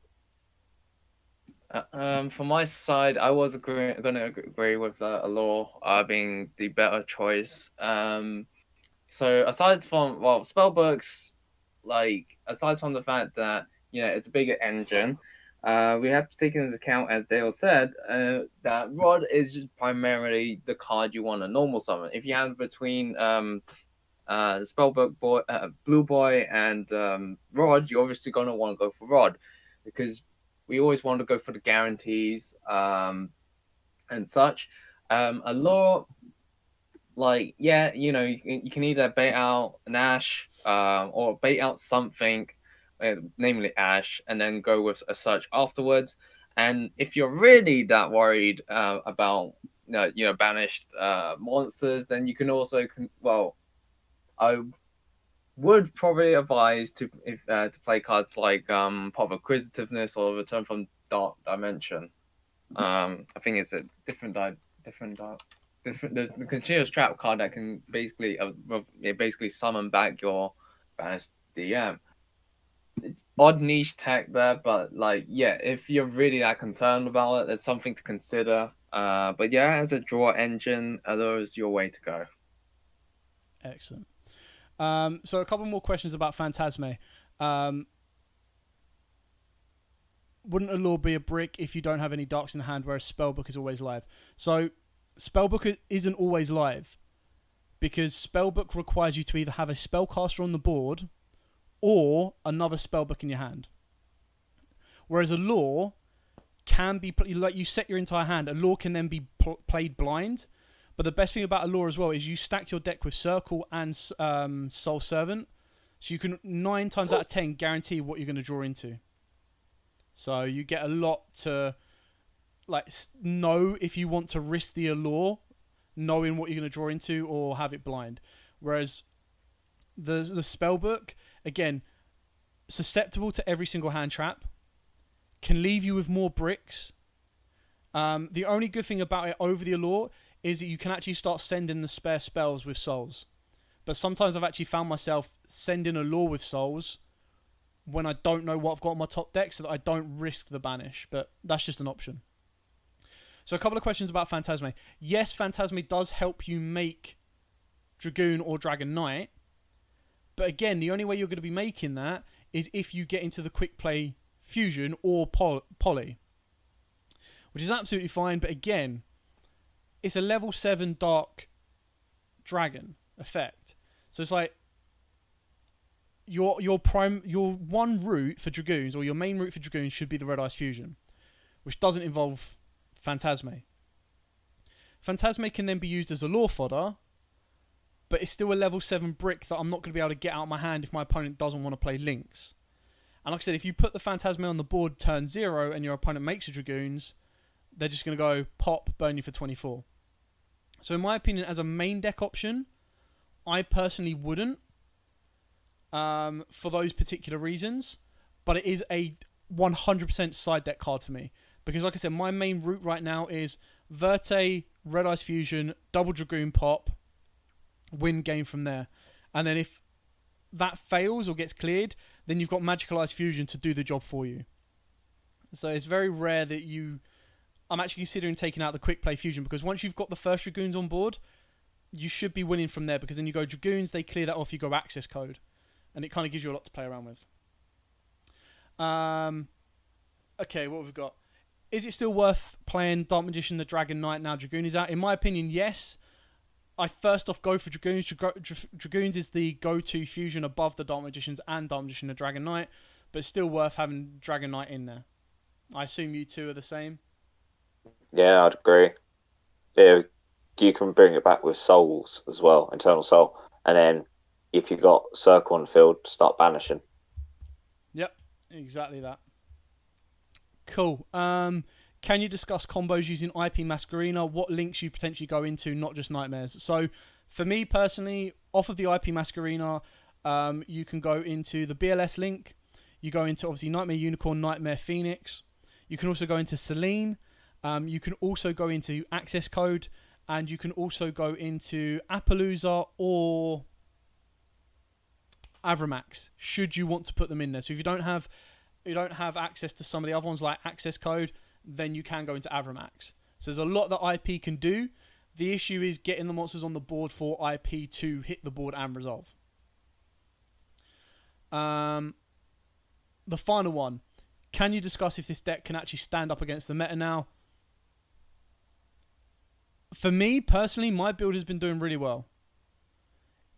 From my side, I was going to agree with Allure being the better choice. So aside from Spellbooks, aside from the fact that it's a bigger engine, we have to take into account, as Dale said, that Rod is primarily the card you want to normal summon. If you have between the Spellbook boy, Blue Boy, and Rod, you're obviously going to want to go for Rod because we always want to go for the guarantees and such. Allure, you can either bait out an Ash or bait out something, namely Ash, and then go with a search afterwards. And if you're really that worried about banished monsters, then you can also I would probably advise to play cards like Pot of Acquisitiveness or Return from Dark Dimension. I think it's a different the continuous trap card that can basically summon back your banished DM. It's odd niche tech there, but if you're really that concerned about it, there's something to consider. But yeah, as a draw engine, there's your way to go. Excellent. So a couple more questions about Phantasme. Wouldn't Allure be a brick if you don't have any darks in the hand, whereas Spellbook is always live? So Spellbook isn't always live because Spellbook requires you to either have a spellcaster on the board or another Spellbook in your hand. Whereas Allure can be, you set your entire hand, Allure can then be played blind. But the best thing about Allure as well is you stack your deck with Circle and Soul Servant. So you can 9 times out of 10 guarantee what you're going to draw into. So you get a lot to know if you want to risk the Allure, knowing what you're going to draw into or have it blind. Whereas the Spellbook, again, susceptible to every single hand trap, can leave you with more bricks. The only good thing about it over the Allure is that you can actually start sending the spare spells with souls. But sometimes I've actually found myself sending Allure with souls when I don't know what I've got on my top deck so that I don't risk the banish. But that's just an option. So a couple of questions about Phantasme. Yes, Phantasme does help you make Dragoon or Dragon Knight. But again, the only way you're going to be making that is if you get into the quick play fusion or poly, which is absolutely fine. But again, it's a level 7 dark dragon effect, so it's like your one route for Dragoons, or your main route for Dragoons, should be the Red Ice fusion, which doesn't involve Phantasme. Phantasme can then be used as a lore fodder, but it's still a level 7 brick that I'm not going to be able to get out of my hand if my opponent doesn't want to play Lynx. And like I said, if you put the Phantasme on the board turn 0 and your opponent makes a Dragoons, they're just going to go pop, burn you for 24. So in my opinion, as a main deck option, I personally wouldn't, for those particular reasons, but it is a 100% side deck card for me. Because like I said, my main route right now is Verte, Red Ice Fusion, double Dragoon pop, win game from there. And then if that fails or gets cleared, then you've got Magical Ice Fusion to do the job for you. So it's very rare that I'm actually considering taking out the quick play fusion, because once you've got the first Dragoons on board, you should be winning from there, because then you go Dragoons, they clear that off, you go access code. And it kind of gives you a lot to play around with. Okay, what have we got? Is it still worth playing Dark Magician the Dragon Knight now Dragoon is out? In my opinion, yes. I first off go for Dragoons. Dragoons is the go-to fusion above the Dark Magicians and Dark Magician the Dragon Knight, but it's still worth having Dragon Knight in there. I assume you two are the same? Yeah, I'd agree. Yeah, you can bring it back with souls as well, Eternal Soul, and then if you got Circle on the field, start banishing. Yep, exactly that. Cool. Can you discuss combos using IP Masquerena? What links you potentially go into, not just Nightmares? So, for me personally, off of the IP Masquerena, you can go into the BLS link. You go into, obviously, Nightmare Unicorn, Nightmare Phoenix. You can also go into Selene. You can also go into Access Code. And you can also go into Appaloosa or Avramax, should you want to put them in there. So if you don't have access to some of the other ones like Access Code, then you can go into Avramax. So there's a lot that IP can do. The issue is getting the monsters on the board for IP to hit the board and resolve. The final one. Can you discuss if this deck can actually stand up against the meta now? For me, personally, my build has been doing really well.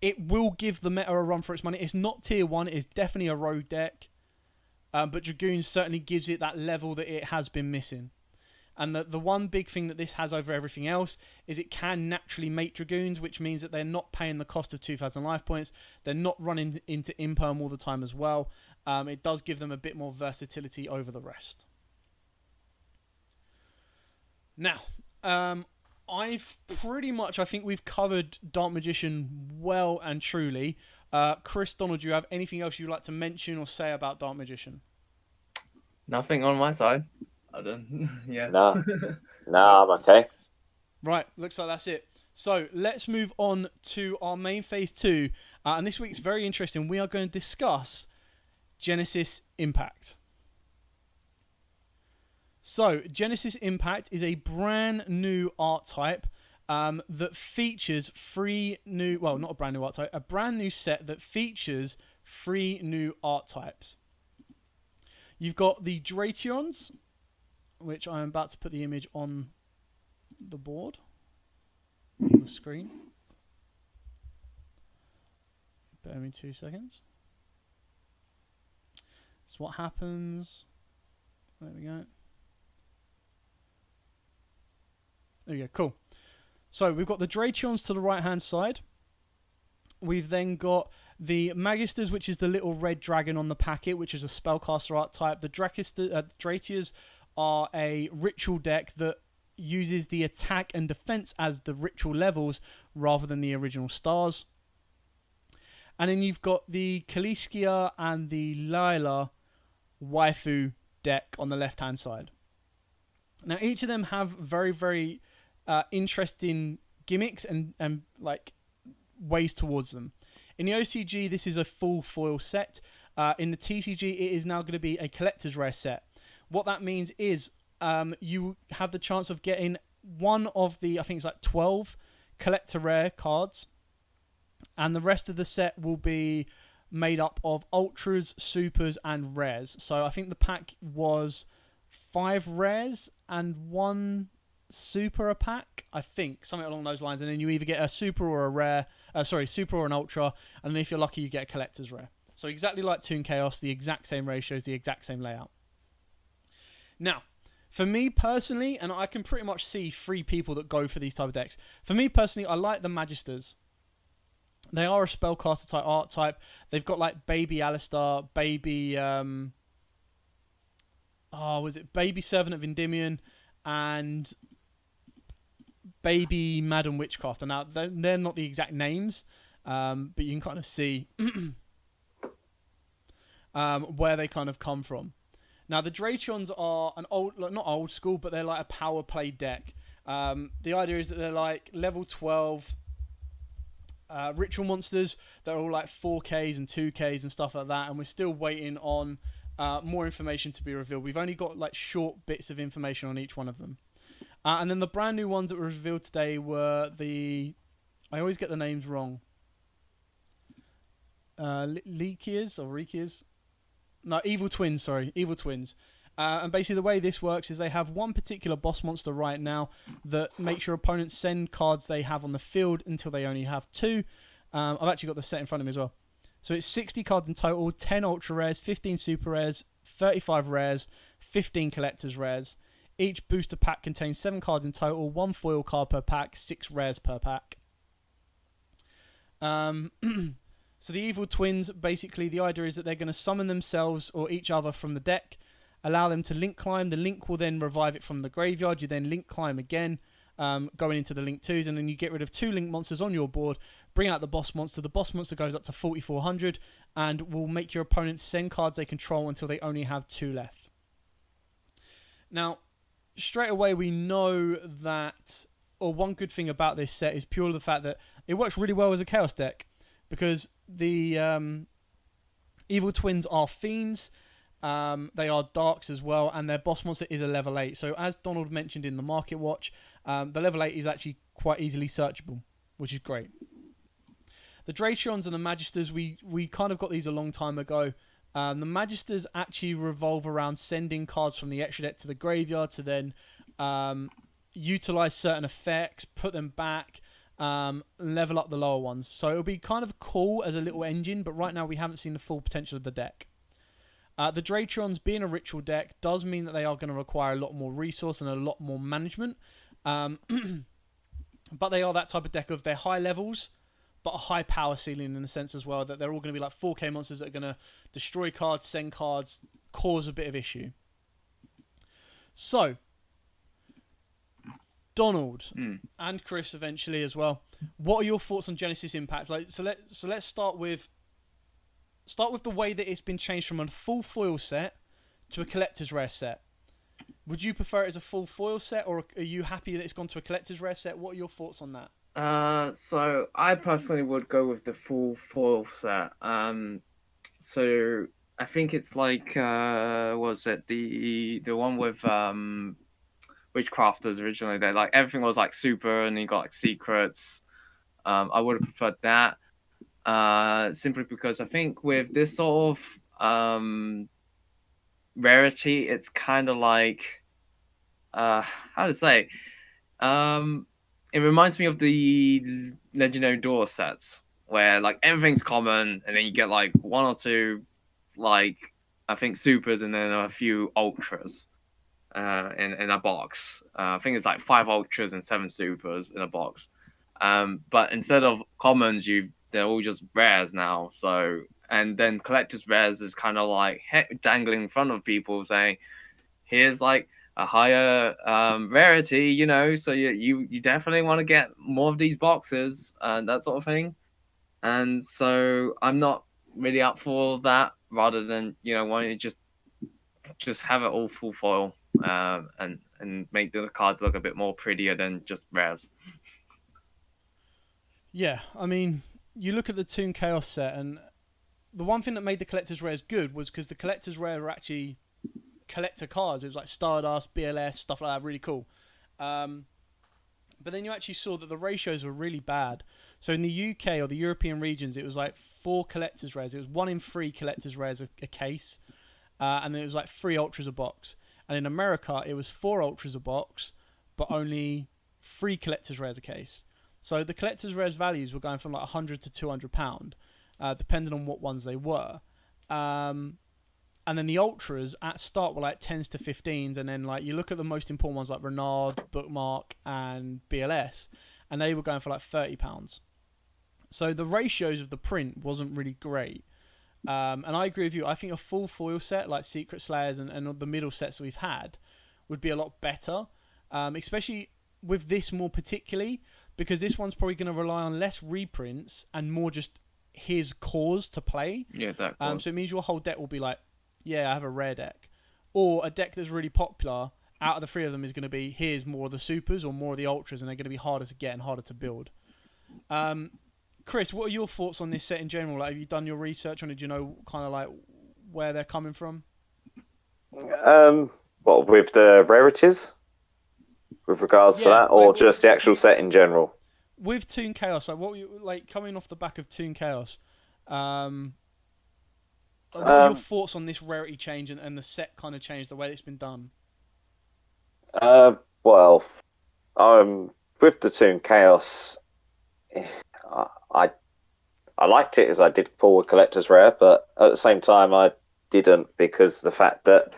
It will give the meta a run for its money. It's not tier 1. It's definitely a rogue deck. But Dragoon certainly gives it that level that it has been missing. And the one big thing that this has over everything else is it can naturally mate Dragoons, which means that they're not paying the cost of 2,000 life points. They're not running into Imperm all the time as well. It does give them a bit more versatility over the rest. Now, I've pretty much, I think we've covered Dark Magician well and truly. Chris, Donald, do you have anything else you'd like to mention or say about Dark Magician? Nothing on my side. I don't. Yeah. No, I'm okay. Right, looks like that's it. So let's move on to our main phase 2. And this week's very interesting. We are going to discuss Genesis Impact. So, Genesis Impact is a brand new art type that features three new... Well, not a brand new art type. A brand new set that features 3 new art types. You've got the Drations, which I'm about to put the image on the board. On the screen. Bear me 2 seconds. That's what happens. There we go. There we go, cool. So we've got the Drations to the right-hand side. We've then got the Magisters, which is the little red dragon on the packet, which is a spellcaster art type. The Dratias are a ritual deck that uses the attack and defense as the ritual levels rather than the original stars. And then you've got the Kaliskia and the Lila waifu deck on the left-hand side. Now, each of them have very, very interesting gimmicks and like ways towards them. In the OCG, this is a full foil set. In the TCG, it is now going to be a collector's rare set. What that means is you have the chance of getting one of the, I think it's like 12 collector rare cards, and the rest of the set will be made up of ultras, supers, and rares. So I think the pack was 5 rares and 1 super a pack, I think, something along those lines. And then you either get a super or a rare, super or an ultra, and then if you're lucky, you get a collector's rare. So exactly like Toon Chaos, the exact same ratios, the exact same layout. Now, for me personally, and I can pretty much see 3 people that go for these type of decks. For me personally, I like the Magisters. They are a spellcaster type art type. They've got like Baby Alistar, Baby Baby Servant of Endymion, and Baby Madam Witchcraft. And now they're not the exact names, but you can kind of see where they kind of come from. Now the Drations are an not old school, but they're like a power play deck. The idea is that they're like level 12 ritual monsters that are all like 4Ks and 2Ks and stuff like that, and we're still waiting on more information to be revealed. We've only got like short bits of information on each one of them. And then the brand new ones that were revealed today were I always get the names wrong. Leakias or Rikias? No, Evil Twins, sorry. Evil Twins. And basically the way this works is they have one particular boss monster right now that makes your opponents send cards they have on the field until they only have 2. I've actually got the set in front of me as well. So it's 60 cards in total, 10 ultra rares, 15 super rares, 35 rares, 15 collector's rares. Each booster pack contains 7 cards in total, 1 foil card per pack, 6 rares per pack. So the Evil Twins, basically the idea is that they're going to summon themselves or each other from the deck, allow them to link climb. The link will then revive it from the graveyard. You then link climb again, going into the link 2s, and then you get rid of 2 link monsters on your board, bring out the boss monster. The boss monster goes up to 4,400 and will make your opponents send cards they control until they only have 2 left. Now, straight away we know that, or one good thing about this set is purely the fact that it works really well as a Chaos deck, because the Evil Twins are fiends. They are darks as well, and their boss monster is a level 8. So as Donald mentioned in the Market Watch, the level 8 is actually quite easily searchable, which is great. The Drations and the Magisters, we kind of got these a long time ago. The Magisters actually revolve around sending cards from the extra deck to the graveyard to then utilize certain effects, put them back, level up the lower ones. So it'll be kind of cool as a little engine, but right now we haven't seen the full potential of the deck. The Drations being a ritual deck does mean that they are going to require a lot more resource and a lot more management. But they are that type of deck of they're high levels, but a high power ceiling in the sense as well that they're all going to be like 4K monsters that are going to destroy cards, send cards, cause a bit of issue. So, Donald and Chris eventually as well. What are your thoughts on Genesis Impact? So let's start with the way that it's been changed from a full foil set to a collector's rare set. Would you prefer it as a full foil set, or are you happy that it's gone to a collector's rare set? What are your thoughts on that? So I personally would go with the full foil set. So I think it's like was it the one with Witchcrafters originally? They like everything was like super, and you got like secrets. I would have preferred that. Simply because I think with this sort of rarity, it's kind of like how to say, it reminds me of the Legendary Door sets where like everything's common, and then you get like 1 or 2 like I think supers, and then a few ultras in a box. I think it's like 5 ultras and 7 supers in a box. But instead of commons, they're all just rares now. So, and then collector's rares is kind of like dangling in front of people saying, here's like a higher rarity, you know, so you definitely want to get more of these boxes and that sort of thing. And so I'm not really up for that, rather than, you know, wanting to just have it all full foil and make the cards look a bit more prettier than just rares. Yeah, I mean, you look at the Toon Chaos set, and the one thing that made the collector's rares good was because the collector's rare were actually collector cards. It was like Stardust, BLS, stuff like that, really cool. But But then you actually saw that the ratios were really bad. So in the UK or the European regions, it was like 4 collector's rares. It was 1 in 3 collector's rares a case. And then it was like 3 ultras a box. And in America, it was 4 ultras a box, but only 3 collector's rares a case. So the collector's rares values were going from like £100 to £200, depending on what ones they were. And then the ultras at start were like 10s to 15s, and then like you look at the most important ones like Renard, Bookmark, and BLS, and they were going for like £30. So the ratios of the print wasn't really great. And I agree with you. I think a full foil set like Secret Slayers and the middle sets that we've had would be a lot better, especially with this more particularly, because this one's probably going to rely on less reprints and more just his cause to play. Yeah, that. So it means your whole deck will be like, yeah, I have a rare deck. Or a deck that's really popular, out of the 3 of them is going to be, here's more of the supers or more of the ultras, and they're going to be harder to get and harder to build. Chris, what are your thoughts on this set in general? Like, have you done your research on it? Do you know kind of like where they're coming from? What, with the rarities? With regards to that? Or like, just the actual set in general? With Toon Chaos, like what were you, like coming off the back of Toon Chaos, what are your thoughts on this rarity change and the set kind of change, the way it's been done? Well, with the Toon Chaos, I liked it as I did pull a collector's rare, but at the same time I didn't, because the fact that,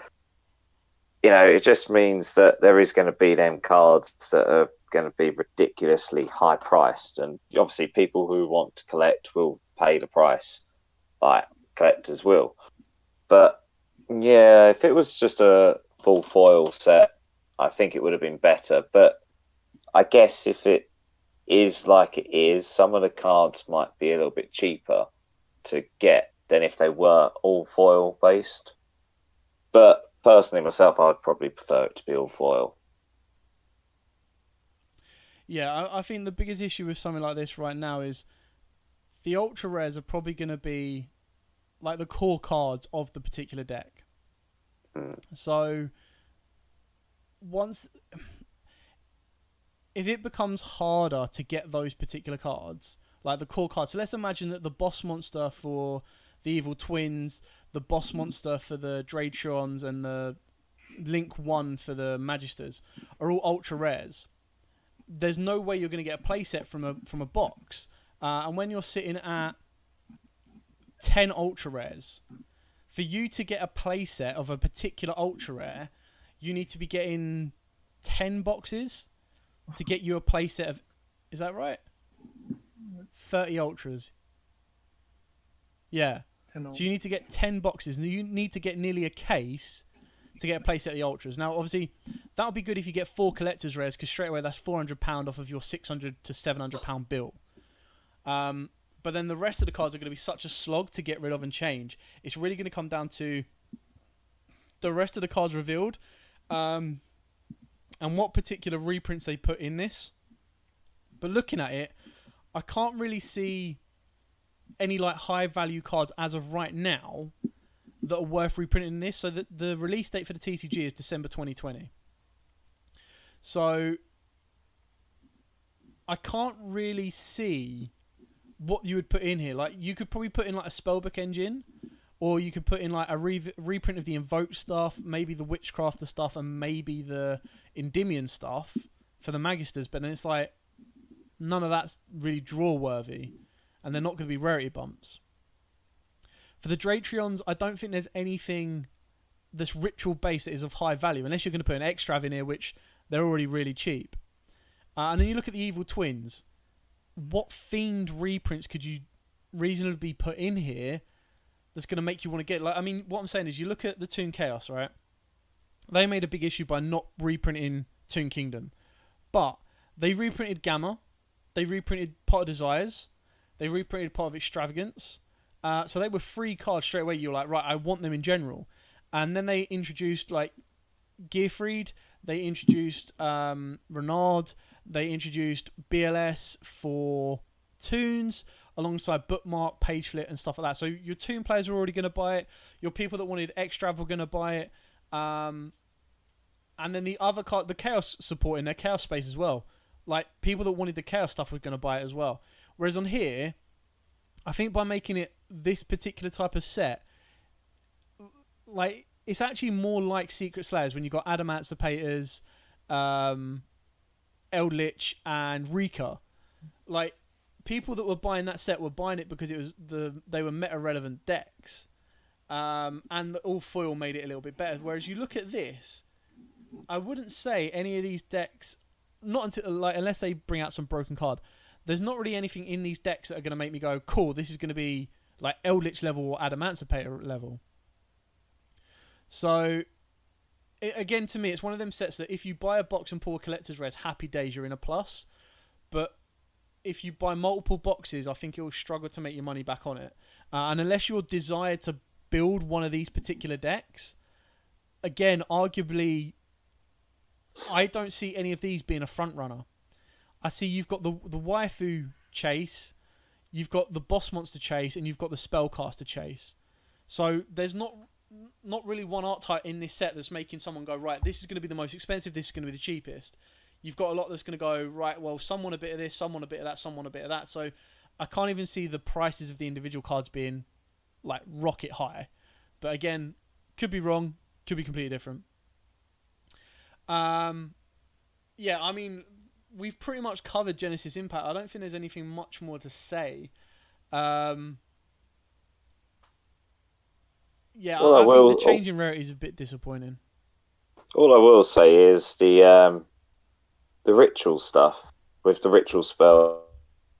you know, it just means that there is going to be them cards that are going to be ridiculously high priced, and obviously people who want to collect will pay the price, like collectors will. But yeah, if it was just a full foil set, I think it would have been better. But I guess if it is like it is, some of the cards might be a little bit cheaper to get than if they were all foil based. But personally myself, I would probably prefer it to be all foil. Yeah, I think the biggest issue with something like this right now is the ultra rares are probably going to be like the core cards of the particular deck. So if it becomes harder to get those particular cards, like the core cards, so let's imagine that the boss monster for the Evil Twins, the boss monster for the Dratrons, and the Link 1 for the Magisters are all ultra rares. There's no way you're going to get a playset from a box. And when you're sitting at 10 ultra rares, for you to get a playset of a particular ultra rare, you need to be getting 10 boxes to get you a playset of, is that right? 30 ultras. Yeah. So you need to get 10 boxes, and you need to get nearly a case to get a playset of the ultras. Now, obviously, that would be good if you get 4 collector's rares, because straight away that's £400 off of your £600 to £700 bill. But then the rest of the cards are going to be such a slog to get rid of and change. It's really going to come down to the rest of the cards revealed, and what particular reprints they put in this. But looking at it, I can't really see any like high value cards as of right now that are worth reprinting this. So the release date for the TCG is December 2020. So I can't really see what you would put in here. Like, you could probably put in like a Spellbook engine, or you could put in like a reprint of the Invoke stuff, maybe the Witchcrafter stuff, and maybe the Endymion stuff for the Magisters. But then it's like, none of that's really draw worthy, and they're not going to be rarity bumps. For the Dratrions, I don't think there's anything that's ritual based that is of high value, unless you're going to put an Extrav in here, which they're already really cheap. And then you look at the Evil Twins. What themed reprints could you reasonably put in here that's going to make you want to get? Like, I mean, what I'm saying is, you look at the Toon Chaos, right? They made a big issue by not reprinting Toon Kingdom, but they reprinted Gamma, they reprinted Pot of Desires, they reprinted Pot of Extravagance. So they were free cards straight away. You're like, right, I want them in general. And then they introduced like Gearfried, they introduced Renard, they introduced BLS for Toons, alongside Bookmark, Page Flip, and stuff like that. So your Toon players are already going to buy it. Your people that wanted Extrav were going to buy it. And then the other card, the Chaos support in their Chaos space as well. like people that wanted the Chaos stuff were going to buy it as well. Whereas on here, I think by making it this particular type of set, like it's actually more like Secret Slayers when you got Adamant Sapators, Eldritch, and Rika. Like people that were buying that set were buying it because it was they were meta relevant decks, and all foil made it a little bit better. Whereas you look at this, I wouldn't say any of these decks, not until like unless they bring out some broken card. There's not really anything in these decks that are going to make me go, cool, this is going to be like Eldritch level or Adamantipator level. So, again, to me, it's one of them sets that if you buy a box and pull a collector's rares, happy days, you're in a plus. But if you buy multiple boxes, I think it will struggle to make your money back on it. And unless you're desired to build one of these particular decks, again, arguably, I don't see any of these being a front runner. I see you've got the waifu chase, you've got the boss monster chase, and you've got the spellcaster chase. So there's not really one archetype in this set that's making someone go, right, this is going to be the most expensive, this is going to be the cheapest. You've got a lot that's going to go, right, well, some want a bit of this, some want a bit of that, some want a bit of that. So I can't even see the prices of the individual cards being like rocket high. But again, could be wrong, could be completely different. Yeah, I mean, we've pretty much covered Genesis Impact. I don't think there's anything much more to say. Yeah, well, I think the change in rarity is a bit disappointing. All I will say is the ritual stuff with the ritual spell,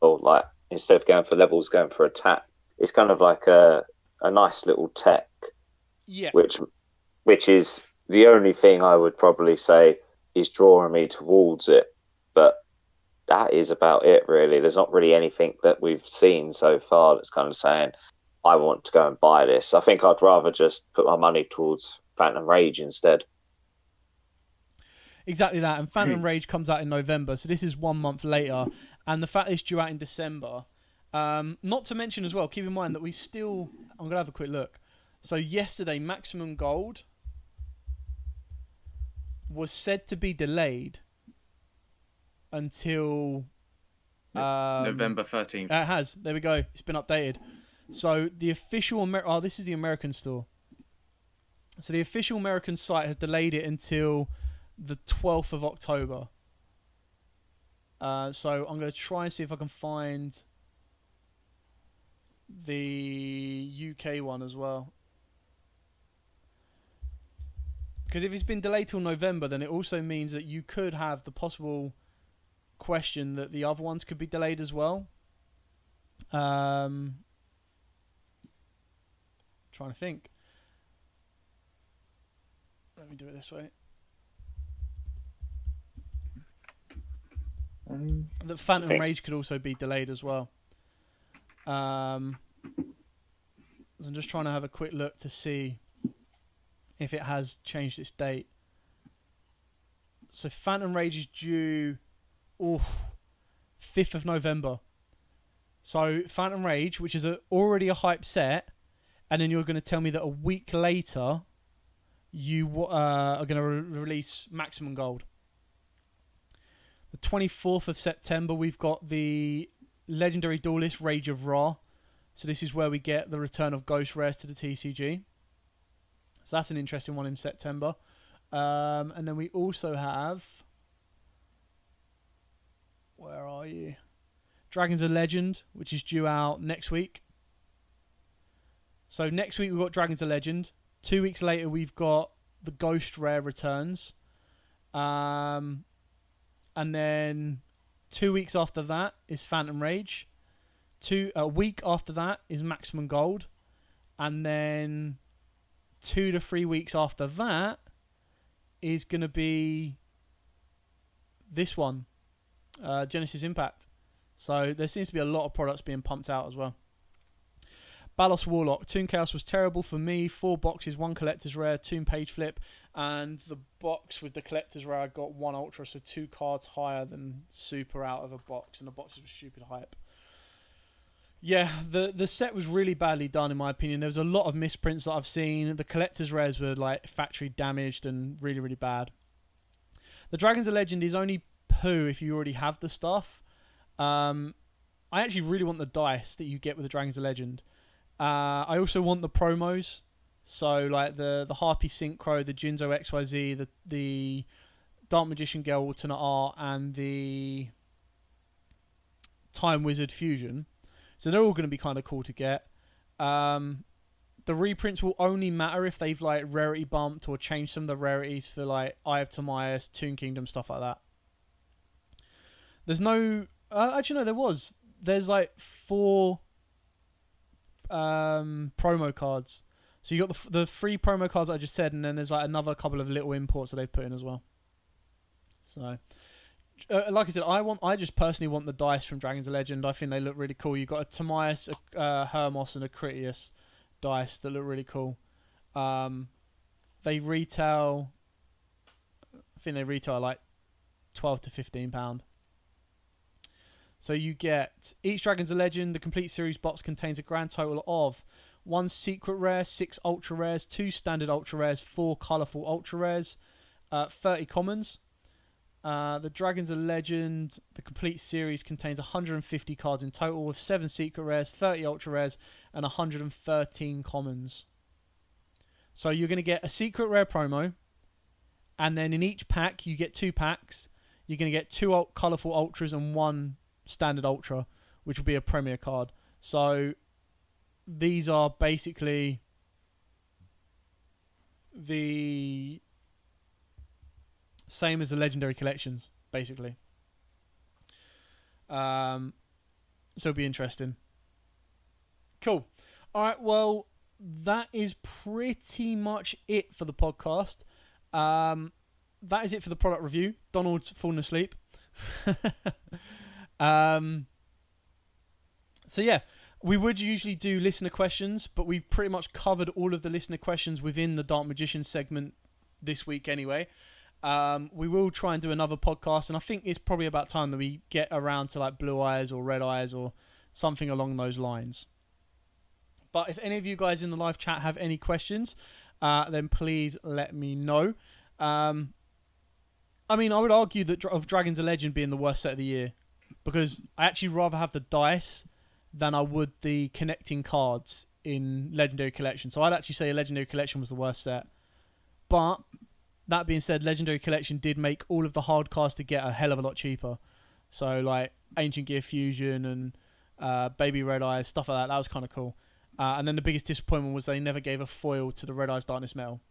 or like instead of going for levels, going for attack. It's kind of like a nice little tech. Yeah. Which is the only thing I would probably say is drawing me towards it. But that is about it, really. There's not really anything that we've seen so far that's kind of saying, I want to go and buy this. I think I'd rather just put my money towards Phantom Rage instead. Exactly that. And Phantom Rage comes out in November, so this is 1 month later. And the fact it's due out in December. Not to mention as well, keep in mind that we still... I'm going to have a quick look. So yesterday, Maximum Gold was said to be delayed until... November 13th. It has. There we go. It's been updated. So the official... this is the American store. So the official American site has delayed it until the 12th of October. So I'm going to try and see if I can find the UK one as well. Because if it's been delayed till November, then it also means that you could have the possible question that the other ones could be delayed as well. Trying to think. Let me do it this way. The Phantom Rage could also be delayed as well. So I'm just trying to have a quick look to see if it has changed its date. So Phantom Rage is due 5th of November. So Phantom Rage, which is already a hype set, and then you're going to tell me that a week later you are going to release Maximum Gold. The 24th of September, we've got the Legendary Duelist Rage of Ra. So this is where we get the return of Ghost Rares to the TCG. So that's an interesting one in September. And then we also have... Where are you? Dragons of Legend, which is due out next week. So next week we've got Dragons of Legend. 2 weeks later we've got the Ghost Rare returns. And then 2 weeks after that is Phantom Rage. A week after that is Maximum Gold. And then 2 to 3 weeks after that is going to be this one, Genesis Impact. So there seems to be a lot of products being pumped out as well. Balos Warlock. Toon Chaos was terrible for me. 4 boxes, 1 collector's rare, Toon Page Flip, and the box with the collector's rare I got 1 ultra, so 2 cards higher than super out of a box, and the boxes were stupid hype. Yeah, the set was really badly done in my opinion. There was a lot of misprints that I've seen. The collector's rares were like factory damaged and really, really bad. The Dragons of Legend is only poo if you already have the stuff. I actually really want the dice that you get with the Dragons of Legend. I also want the promos. So like the Harpy Synchro, the Jinzo XYZ, the Dark Magician Girl Alternate Art, and the Time Wizard Fusion. So they're all going to be kind of cool to get. The reprints will only matter if they've like rarity bumped or changed some of the rarities for like Eye of Timaeus, Toon Kingdom, stuff like that. There's no... actually, no, there was. There's like 4 promo cards. So you got the 3 promo cards that I just said, and then there's like another couple of little imports that they've put in as well. So, like I said, I just personally want the dice from Dragons of Legend. I think they look really cool. You've got a Timaeus, a Hermos, and a Critias dice that look really cool. They retail... I think they retail like £12 to £15. So you get each Dragons of Legend. The complete series box contains a grand total of 1 secret rare, 6 ultra rares, 2 standard ultra rares, 4 colourful ultra rares, 30 commons. The Dragons of Legend, the complete series contains 150 cards in total with 7 secret rares, 30 ultra rares, and 113 commons. So you're going to get a secret rare promo, and then in each pack you get 2 packs. You're going to get 2 colourful ultras and 1 standard ultra, which will be a premier card. So these are basically the same as the legendary collections, basically. So it'll be interesting. Cool. All right, well, that is pretty much it for the podcast. That is it for the product review. Donald's fallen asleep. So yeah, we would usually do listener questions, but we've pretty much covered all of the listener questions within the Dark Magician segment this week anyway. We will try and do another podcast, and I think it's probably about time that we get around to like Blue Eyes or Red Eyes or something along those lines. But if any of you guys in the live chat have any questions, then please let me know. I mean, I would argue that of Dragons of Legend being the worst set of the year, because I actually rather have the dice than I would the connecting cards in Legendary Collection. So I'd actually say a Legendary Collection was the worst set. But that being said, Legendary Collection did make all of the hard cards to get a hell of a lot cheaper. So like Ancient Gear Fusion and Baby Red Eyes, stuff like that. That was kind of cool. And then the biggest disappointment was they never gave a foil to the Red Eyes Darkness Metal.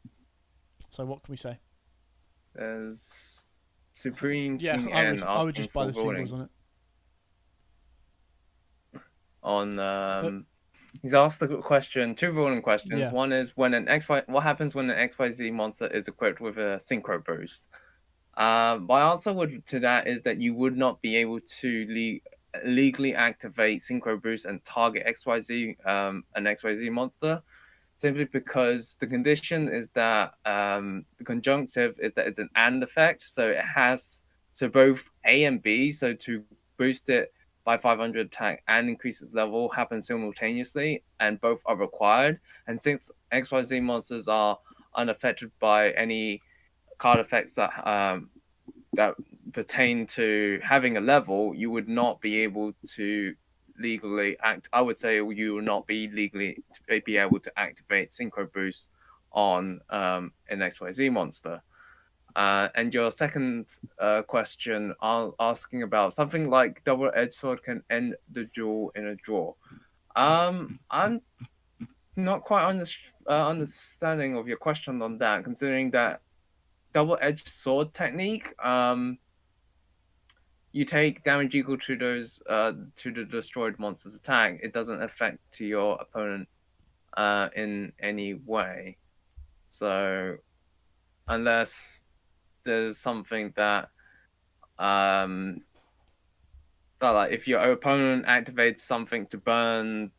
So what can we say? There's Supreme Yeah, King I would just buy the singles on it. He's asked the question, 2 ruling questions. Yeah. One is what happens when an XYZ monster is equipped with a synchro boost? My answer to that is that you would not be able to legally activate synchro boost and target XYZ, an XYZ monster, simply because the condition is that the conjunctive is that it's an AND effect, so it has both A and B, so to boost it by 500 attack and increase its level happen simultaneously, and both are required. And since XYZ monsters are unaffected by any card effects that pertain to having a level, you would not be able to legally act. I would say you will not be legally to be able to activate Synchro Boost on an XYZ monster. And your second question, asking about something like double-edged sword can end the duel in a draw. I'm not quite understanding of your question on that, considering that double-edged sword technique, you take damage equal to those to the destroyed monster's attack. It doesn't affect to your opponent in any way. So unless there's something that like if your opponent activates something to burn,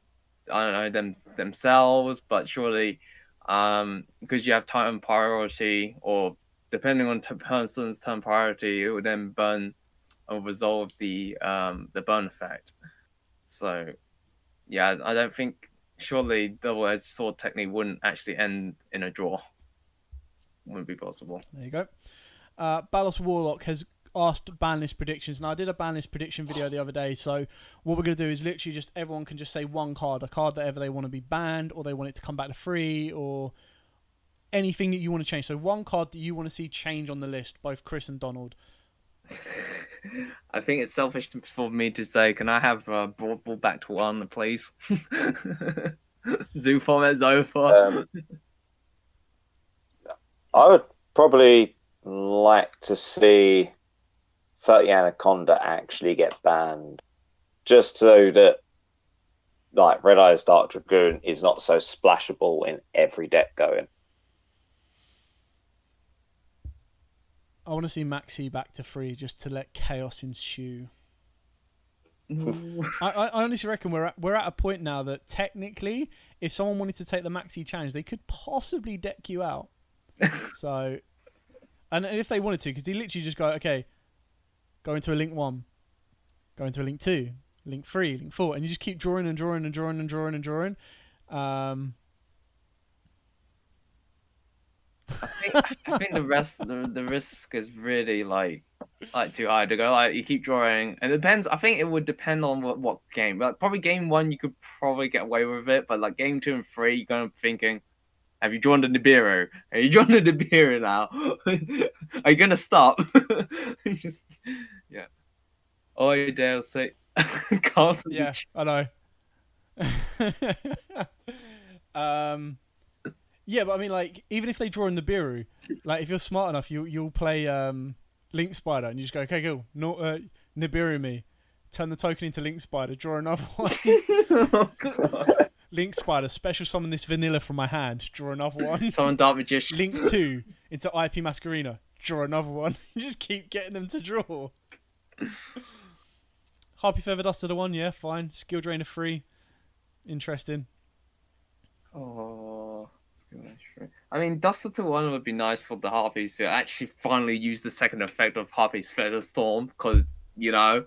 I don't know, themselves, but surely because you have turn priority, or depending on the person's turn priority, it would then burn or resolve the burn effect. So yeah, I don't think, surely double-edged sword technique wouldn't actually end in a draw. Wouldn't be possible. There you go. Balos Warlock has asked ban list predictions, and I did a ban list prediction video the other day. So what we're going to do is literally just everyone can just say one card, a card that ever they want to be banned, or they want it to come back to free, or anything that you want to change. So one card that you want to see change on the list, both Chris and Donald. I think it's selfish for me to say, can I have broad ball back to 1, please? Zoo format's over. I would probably like to see 30 Anaconda actually get banned, just so that like Red Eyes Dark Dragoon is not so splashable in every deck going. I want to see Maxi back to free just to let chaos ensue. I honestly reckon we're at a point now that technically, if someone wanted to take the Maxi challenge, they could possibly deck you out. So, and if they wanted to, because they literally just go, okay, go into a link 1, go into a link 2, link 3, link 4, and you just keep drawing and drawing and drawing and drawing and drawing. I think the risk is really like too high to go. Like you keep drawing, and it depends. I think it would depend on what game. Like probably game 1 you could probably get away with it, but like game 2 and 3 you're gonna be thinking, have you drawn the Nibiru? Are you drawn the Nibiru now? Are you gonna stop? Just yeah. Oh, you dare say, Carlson. Yeah, I know. Yeah, but I mean, like, even if they draw in the Nibiru, like, if you're smart enough, you'll play Link Spider, and you just go, okay, cool, no, Nibiru me, turn the token into Link Spider, draw another one. Oh, God. Link Spider, special summon this vanilla from my hand, draw another one. Summon Dark Magician. Link 2 into IP Masquerena, draw another one. You just keep getting them to draw. Harpy Feather Duster the 1, yeah, fine. Skill Drainer 3, interesting. Oh. I mean, Duster to 1 would be nice for the Harpies to actually finally use the second effect of Harpy's Feather Storm, because, you know,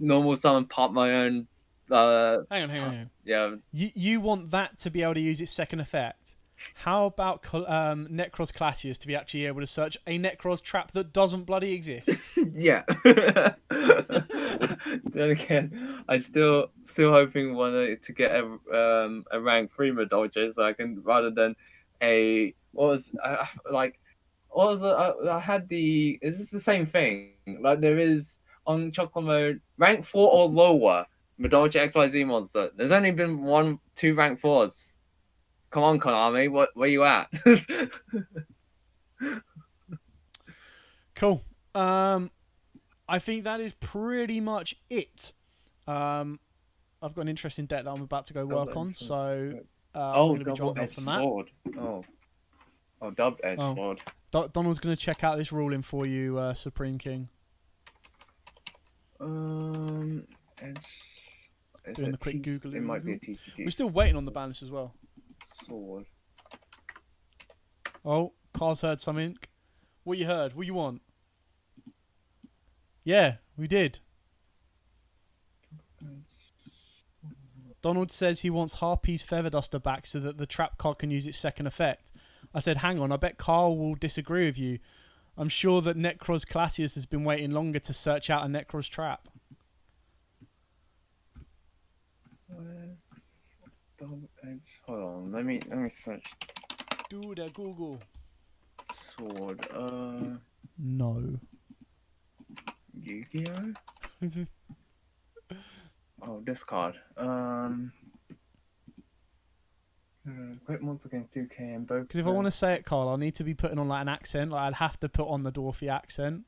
normal summon pop my own. Hang on. Yeah. You want that to be able to use its second effect. How about Necros Classius to be actually able to search a Necros trap that doesn't bloody exist? Yeah. Then again, I still hoping to get a rank 3 Madolche, so I can, rather than I had the, is this the same thing? Like there is on Chocolate Mode rank 4 or lower Madolche XYZ monster. There's only been 2 rank 4s. Come on, Konami, where you at? Cool. I think that is pretty much it. I've got an interesting deck that I'm about to go work on, so I'm going to be jumping off from that. Sword. Oh, Double Edge Sword. Donald's going to check out this ruling for you, Supreme King. Doing a quick Google. It might be a TCG. We're still waiting on the balance as well. Sword. Oh, Carl's heard something. What you heard? What you want? Yeah, we did. Donald says he wants Harpy's Feather Duster back so that the trap card can use its second effect. I said, hang on, I bet Carl will disagree with you. I'm sure that Necros Classius has been waiting longer to search out a Necros trap. Hold on, let me search. Do the Google. Sword. No. Yugioh? Oh, this card. Quick monster against 2k and both. Because if I want to say it, Carl, I'll need to be putting on like an accent. Like I'd have to put on the Dorothy accent.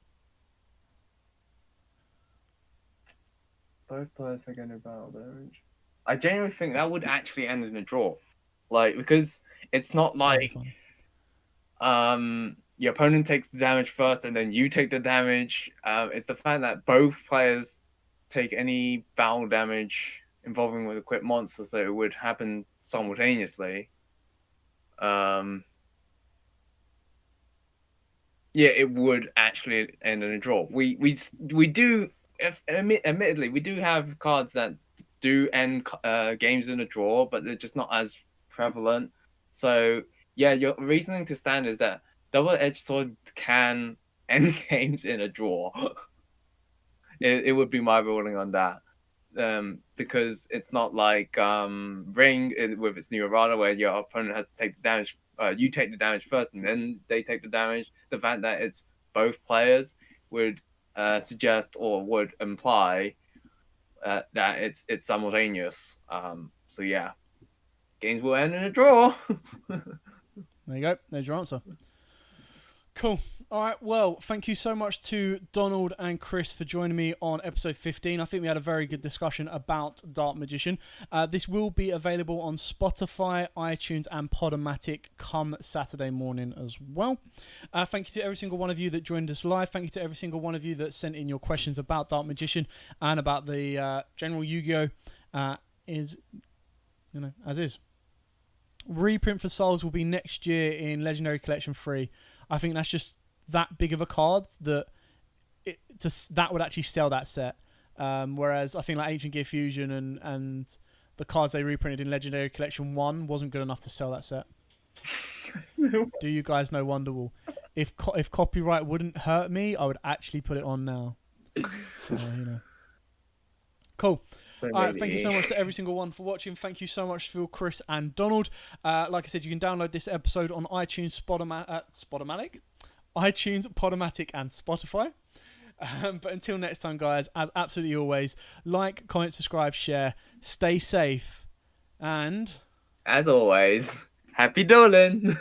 Both players are going to battle damage. I genuinely think that would actually end in a draw. Like, because it's not like your opponent takes the damage first and then you take the damage. It's the fact that both players take any battle damage involving with equipped monsters, so it would happen simultaneously. Yeah, it would actually end in a draw. We do, admittedly, we do have cards that do end games in a draw, but they're just not as prevalent. So yeah, your reasoning to stand is that double-edged sword can endgames in a draw. It would be my ruling on that. Because it's not like Ring with its new errata where your opponent has to take the damage. You take the damage first, and then they take the damage. The fact that it's both players would suggest or would imply that it's simultaneous. So yeah, games will end in a draw. There you go. There's your answer. Cool. All right. Well, thank you so much to Donald and Chris for joining me on episode 15. I think we had a very good discussion about Dark Magician. This will be available on Spotify, iTunes, and Podomatic come Saturday morning as well. Thank you to every single one of you that joined us live. Thank you to every single one of you that sent in your questions about Dark Magician and about the general Yu-Gi-Oh! As is. Reprint for Souls will be next year in Legendary Collection 3. I think that's just that big of a card that that would actually sell that set. Whereas I think like Ancient Gear Fusion and the cards they reprinted in Legendary Collection 1 wasn't good enough to sell that set. Do you guys know Wonderwall? If copyright wouldn't hurt me, I would actually put it on now. So, Cool. All right, thank you so much to every single one for watching. Thank you so much, Phil, Chris, and Donald. Like I said, you can download this episode on iTunes, iTunes, Podomatic, and Spotify. But until next time, guys, as absolutely always, like, comment, subscribe, share, stay safe, and... as always, happy Dolan!